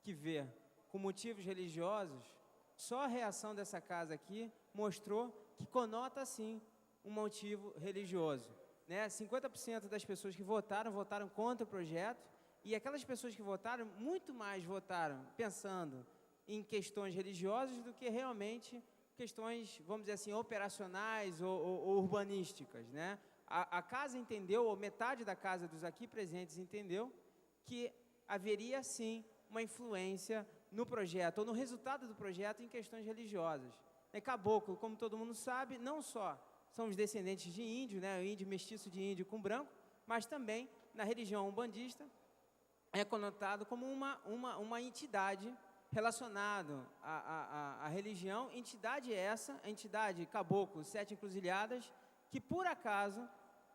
que ver com motivos religiosos, só a reação dessa casa aqui mostrou que conota sim um motivo religioso, né? 50% das pessoas que votaram contra o projeto, e aquelas pessoas que votaram, muito mais votaram pensando em questões religiosas do que realmente questões, vamos dizer assim, operacionais ou urbanísticas, né? A casa entendeu, ou metade da casa dos aqui presentes entendeu, que haveria sim uma influência no projeto, ou no resultado do projeto em questões religiosas. Caboclo, como todo mundo sabe, não só são os descendentes de índio, né, o índio mestiço de índio com branco, mas também na religião umbandista é conotado como uma entidade relacionada à religião, entidade essa, a entidade Caboclo, 7 Encruzilhadas, que por acaso,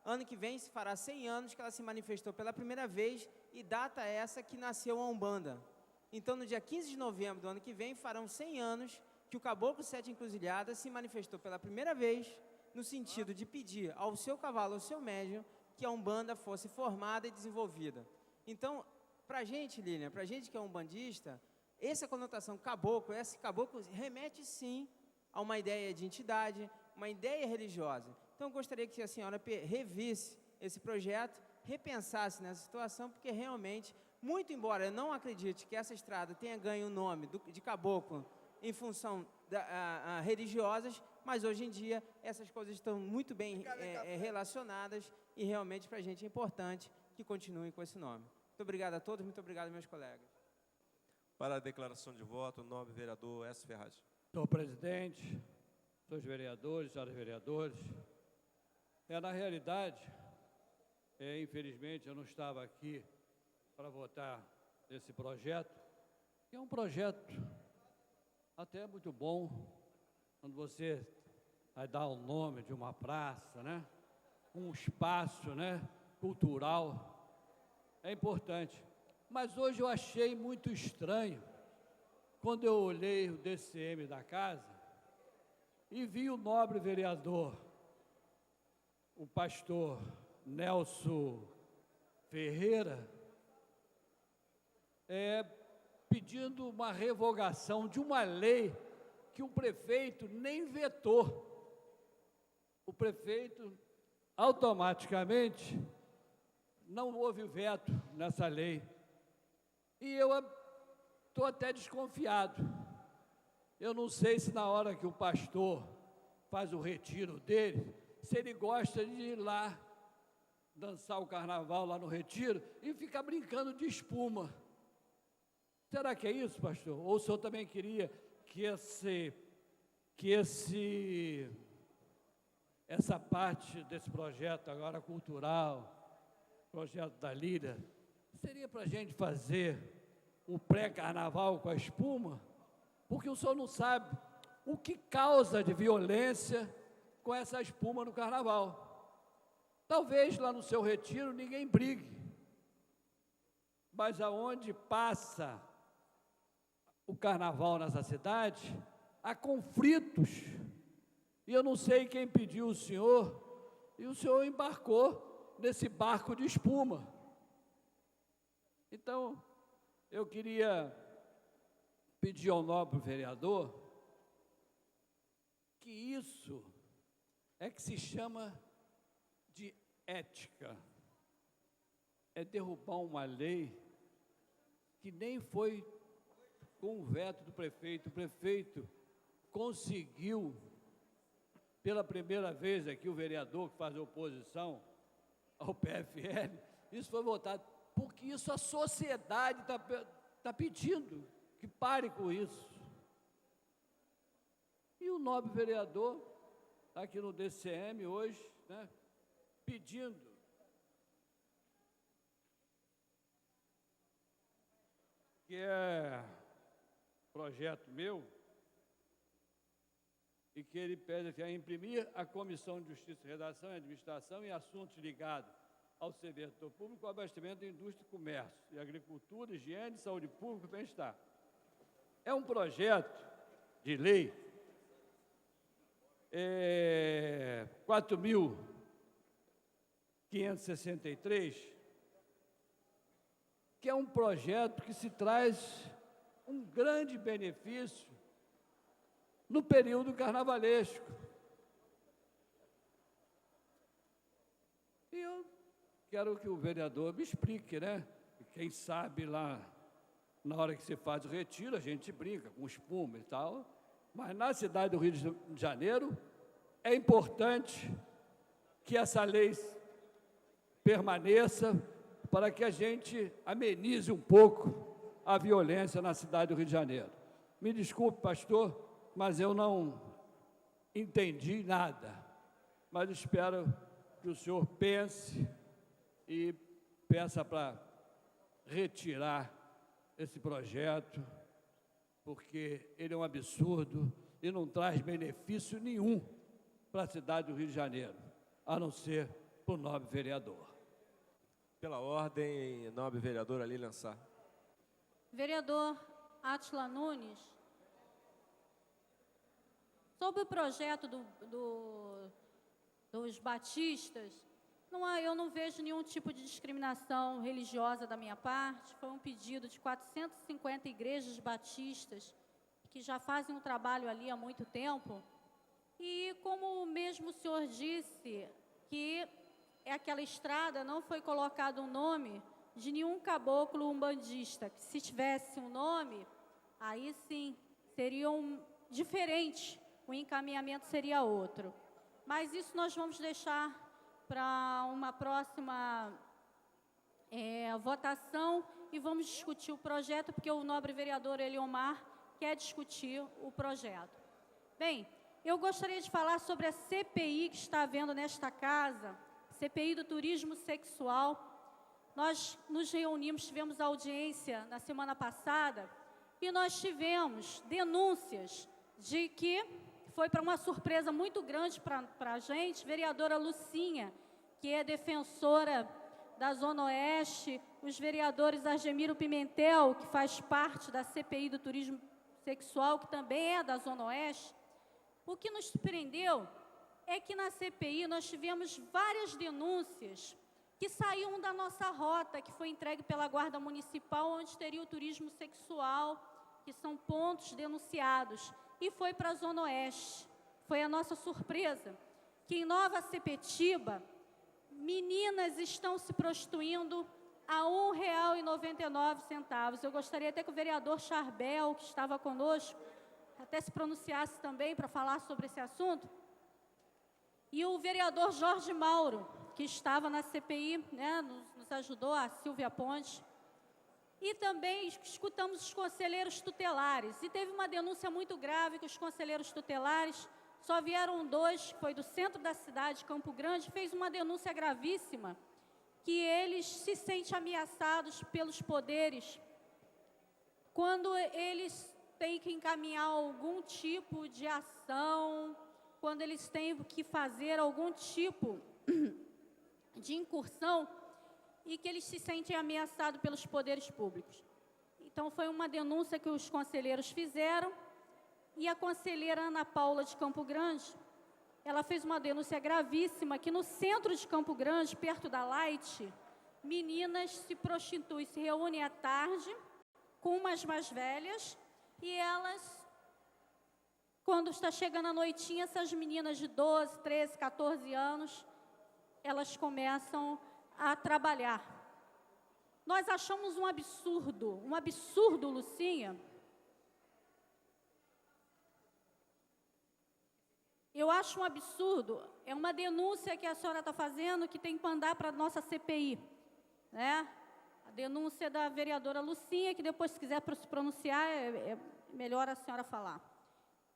ano que vem se fará 100 anos que ela se manifestou pela primeira vez, e data essa que nasceu a Umbanda. Então, no dia 15 de novembro do ano que vem, farão 100 anos que o Caboclo 7 Encruzilhadas se manifestou pela primeira vez, no sentido de pedir ao seu cavalo, ao seu médium, que a Umbanda fosse formada e desenvolvida. Então, para a gente, Lilian, para a gente que é umbandista, essa conotação caboclo, esse caboclo remete sim a uma ideia de entidade, uma ideia religiosa. Então, eu gostaria que a senhora revisse esse projeto, repensasse nessa situação, porque realmente, muito embora eu não acredite que essa estrada tenha ganho o nome de caboclo em função religiosas, mas hoje em dia essas coisas estão muito bem relacionadas, e realmente para a gente é importante que continue com esse nome. Muito obrigado a todos, muito obrigado meus colegas. Para a declaração de voto, o novo vereador S. Ferraz. Senhor presidente, senhores vereadores, senhoras vereadores, na realidade, infelizmente eu não estava aqui para votar nesse projeto, que é um projeto até muito bom, quando você vai dar o nome de uma praça, né? Um espaço, né? Cultural, é importante. Mas hoje eu achei muito estranho, quando eu olhei o DCM da casa e vi o nobre vereador, o pastor Nelson Ferreira, pedindo uma revogação de uma lei que o prefeito nem vetou. O prefeito, automaticamente, não houve veto nessa lei. E eu estou até desconfiado. Eu não sei se na hora que o pastor faz o retiro dele, se ele gosta de ir lá dançar o carnaval lá no retiro e ficar brincando de espuma. Será que é isso, pastor? Ou o senhor também queria que essa parte desse projeto agora cultural, projeto da Lília, seria para a gente fazer o pré-carnaval com a espuma? Porque o senhor não sabe o que causa de violência com essa espuma no carnaval. Talvez lá no seu retiro ninguém brigue, mas aonde passa o carnaval nessa cidade, há conflitos. E eu não sei quem pediu o senhor, e o senhor embarcou nesse barco de espuma. Então, eu queria pedir ao nobre vereador que isso é que se chama de ética. É derrubar uma lei que nem foi com o veto do prefeito. O prefeito conseguiu, pela primeira vez aqui, o vereador que faz oposição ao PFL, isso foi votado, porque isso a sociedade está pedindo, que pare com isso. E o nobre vereador, aqui no DCM hoje, né, pedindo que é projeto meu, e que ele pede a imprimir a Comissão de Justiça, Redação e Administração e assuntos ligados ao servidor público, abastecimento, indústria, comércio e agricultura, higiene, saúde pública e bem-estar. É um projeto de lei 4.563, que é um projeto que se traz um grande benefício no período carnavalesco. E eu quero que o vereador me explique, né? Quem sabe lá, na hora que se faz o retiro, a gente brinca com espuma e tal, mas na cidade do Rio de Janeiro, é importante que essa lei permaneça para que a gente amenize um pouco a violência na cidade do Rio de Janeiro. Me desculpe, pastor, mas eu não entendi nada. Mas espero que o senhor pense e peça para retirar esse projeto, porque ele é um absurdo e não traz benefício nenhum para a cidade do Rio de Janeiro, a não ser para o nobre vereador. Pela ordem, nobre vereadora Lilian Sá. Vereador Átila Nunes, sobre o projeto dos batistas, eu não vejo nenhum tipo de discriminação religiosa da minha parte. Foi um pedido de 450 igrejas batistas que já fazem um trabalho ali há muito tempo. E como mesmo o senhor disse, que aquela estrada não foi colocado um nome de nenhum caboclo umbandista, que se tivesse um nome, aí sim, seria diferente, o encaminhamento seria outro. Mas isso nós vamos deixar para uma próxima votação e vamos discutir o projeto, porque o nobre vereador Eliomar quer discutir o projeto. Bem, eu gostaria de falar sobre a CPI que está havendo nesta casa, CPI do turismo sexual. Nós nos reunimos, tivemos audiência na semana passada e nós tivemos denúncias de que foi para uma surpresa muito grande para a gente, vereadora Lucinha, que é defensora da Zona Oeste, os vereadores Argemiro Pimentel, que faz parte da CPI do turismo sexual, que também é da Zona Oeste. O que nos surpreendeu é que na CPI nós tivemos várias denúncias que saíam da nossa rota, que foi entregue pela Guarda Municipal, onde teria o turismo sexual, que são pontos denunciados, e foi para a Zona Oeste. Foi a nossa surpresa, que em Nova Sepetiba, meninas estão se prostituindo a R$ 1,99. Eu gostaria até que o vereador Charbel, que estava conosco, até se pronunciasse também para falar sobre esse assunto. E o vereador Jorge Mauro, que estava na CPI, né, nos ajudou, a Silvia Ponte. E também escutamos os conselheiros tutelares. E teve uma denúncia muito grave que os conselheiros tutelares, só vieram 2, que foi do centro da cidade, Campo Grande, fez uma denúncia gravíssima, que eles se sentem ameaçados pelos poderes quando eles têm que encaminhar algum tipo de ação, quando eles têm que fazer algum tipo de incursão e que eles se sentem ameaçados pelos poderes públicos. Então, foi uma denúncia que os conselheiros fizeram, e a conselheira Ana Paula de Campo Grande, ela fez uma denúncia gravíssima, que no centro de Campo Grande, perto da Light, meninas se prostituem, se reúnem à tarde com umas mais velhas, e elas, quando está chegando a noitinha, essas meninas de 12, 13, 14 anos, elas começam a trabalhar. Nós achamos um absurdo, Lucinha. Eu acho um absurdo, é uma denúncia que a senhora está fazendo, que tem que mandar para a nossa CPI, né? A denúncia da vereadora Lucinha, que depois, se quiser se pronunciar, é melhor a senhora falar.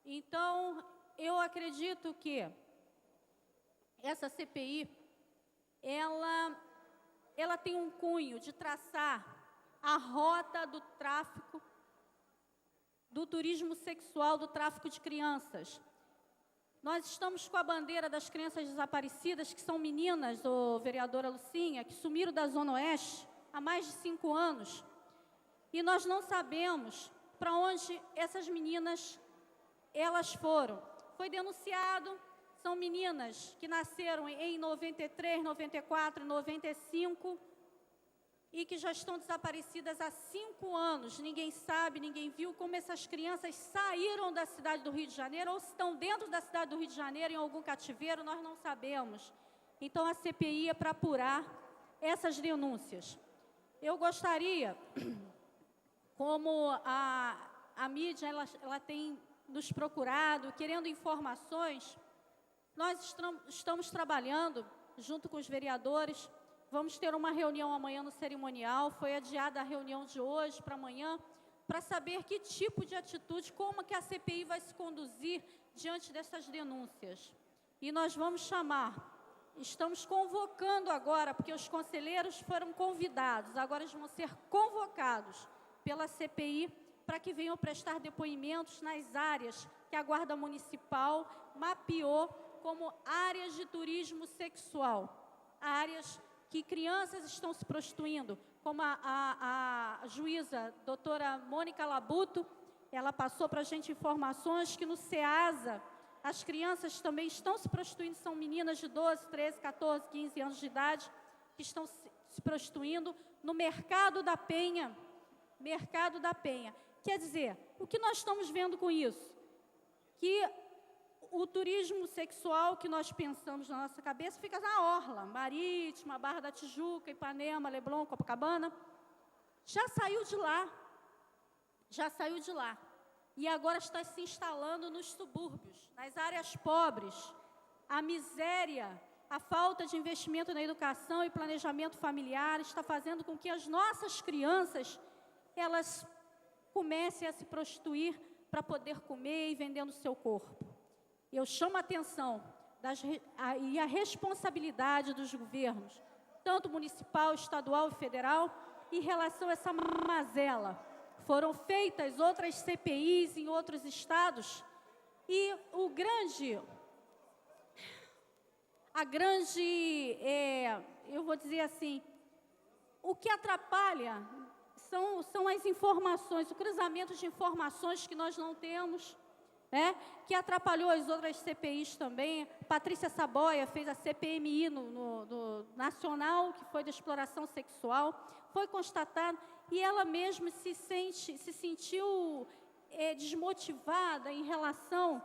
Então, eu acredito que essa CPI, ela tem um cunho de traçar a rota do tráfico, do turismo sexual, do tráfico de crianças. Nós estamos com a bandeira das crianças desaparecidas, que são meninas, vereadora Lucinha, que sumiram da Zona Oeste há mais de 5 anos. E nós não sabemos para onde essas meninas elas foram. Foi denunciado, são meninas que nasceram em 93, 94, 95 e que já estão desaparecidas há 5 anos. Ninguém sabe, ninguém viu como essas crianças saíram da cidade do Rio de Janeiro ou estão dentro da cidade do Rio de Janeiro em algum cativeiro, nós não sabemos. Então, a CPI é para apurar essas denúncias. Eu gostaria, como a mídia ela tem nos procurado, querendo informações, nós estamos trabalhando junto com os vereadores. Vamos ter uma reunião amanhã no cerimonial, foi adiada a reunião de hoje para amanhã, para saber que tipo de atitude, como que a CPI vai se conduzir diante dessas denúncias. E nós vamos chamar, estamos convocando agora, porque os conselheiros foram convidados, agora eles vão ser convocados pela CPI para que venham prestar depoimentos nas áreas que a Guarda Municipal mapeou como áreas de turismo sexual, áreas que crianças estão se prostituindo, como a juíza, doutora Mônica Labuto, ela passou para a gente informações que no SEASA, as crianças também estão se prostituindo, são meninas de 12, 13, 14, 15 anos de idade, que estão se prostituindo no Mercado da Penha. Mercado da Penha. Quer dizer, o que nós estamos vendo com isso? Que o turismo sexual que nós pensamos na nossa cabeça fica na orla, Marítima, Barra da Tijuca, Ipanema, Leblon, Copacabana. Já saiu de lá. E agora está se instalando nos subúrbios, nas áreas pobres. A miséria, a falta de investimento na educação e planejamento familiar está fazendo com que as nossas crianças, elas comecem a se prostituir para poder comer e vendendo o seu corpo. Eu chamo a atenção e a responsabilidade dos governos, tanto municipal, estadual e federal, em relação a essa mazela. Foram feitas outras CPIs em outros estados E eu vou dizer assim, o que atrapalha são as informações, o cruzamento de informações que nós não temos, né, que atrapalhou as outras CPIs também. Patrícia Saboia fez a CPMI no Nacional, que foi de exploração sexual, foi constatado, e ela mesma se sentiu desmotivada em relação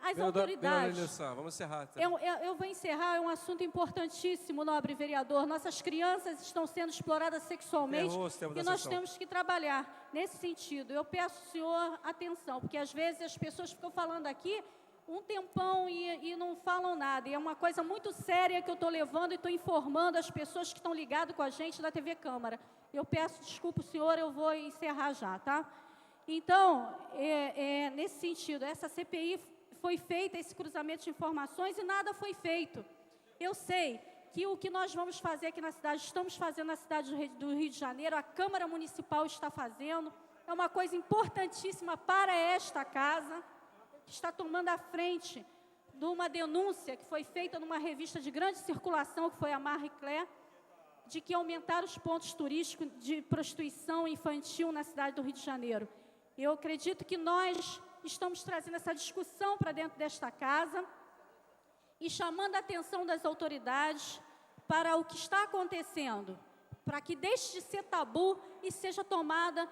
às autoridades. Vereadora, vamos encerrar. Tá? Eu vou encerrar, é um assunto importantíssimo, nobre vereador. Nossas crianças estão sendo exploradas sexualmente e nós temos que trabalhar nesse sentido. Eu peço ao senhor atenção, porque às vezes as pessoas ficam falando aqui um tempão e não falam nada. E é uma coisa muito séria que eu estou levando e estou informando as pessoas que estão ligadas com a gente da TV Câmara. Eu peço desculpa, senhor, eu vou encerrar já, tá? Então, nesse sentido, essa CPI foi feita, esse cruzamento de informações, e nada foi feito. Eu sei que o que nós vamos fazer aqui na cidade, estamos fazendo na cidade do Rio de Janeiro, a Câmara Municipal está fazendo, é uma coisa importantíssima para esta casa, que está tomando a frente de uma denúncia que foi feita numa revista de grande circulação, que foi a Marie Claire, de que aumentaram os pontos turísticos de prostituição infantil na cidade do Rio de Janeiro. Eu acredito que nós estamos trazendo essa discussão para dentro desta casa e chamando a atenção das autoridades para o que está acontecendo, para que deixe de ser tabu e seja tomada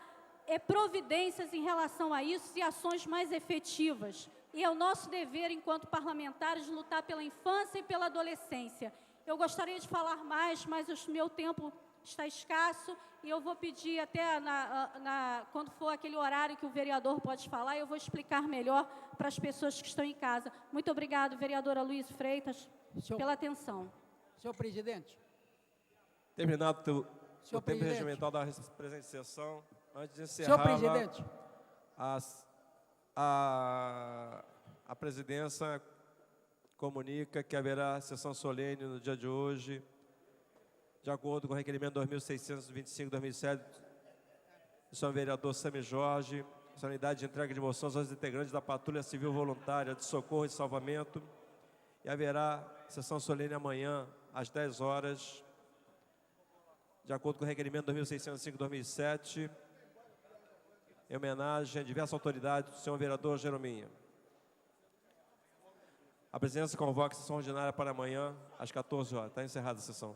providências em relação a isso e ações mais efetivas. E é o nosso dever, enquanto parlamentares, lutar pela infância e pela adolescência. Eu gostaria de falar mais, mas o meu tempo está escasso, e eu vou pedir até, quando for aquele horário que o vereador pode falar, eu vou explicar melhor para as pessoas que estão em casa. Muito obrigado, vereadora Luiz Freitas, pela atenção. Senhor presidente. Terminado o tempo regimental da presente sessão, antes de encerrar, senhor presidente, a presidência comunica que haverá sessão solene no dia de hoje, de acordo com o requerimento 2625/2007, do senhor vereador Sami Jorge, solenidade de entrega de moções aos integrantes da Patrulha Civil Voluntária de Socorro e Salvamento, e haverá sessão solene amanhã, às 10 horas, de acordo com o requerimento 2605/2007, em homenagem a diversas autoridades do senhor vereador Jerominha. A presidência convoca a sessão ordinária para amanhã, às 14 horas. Está encerrada a sessão.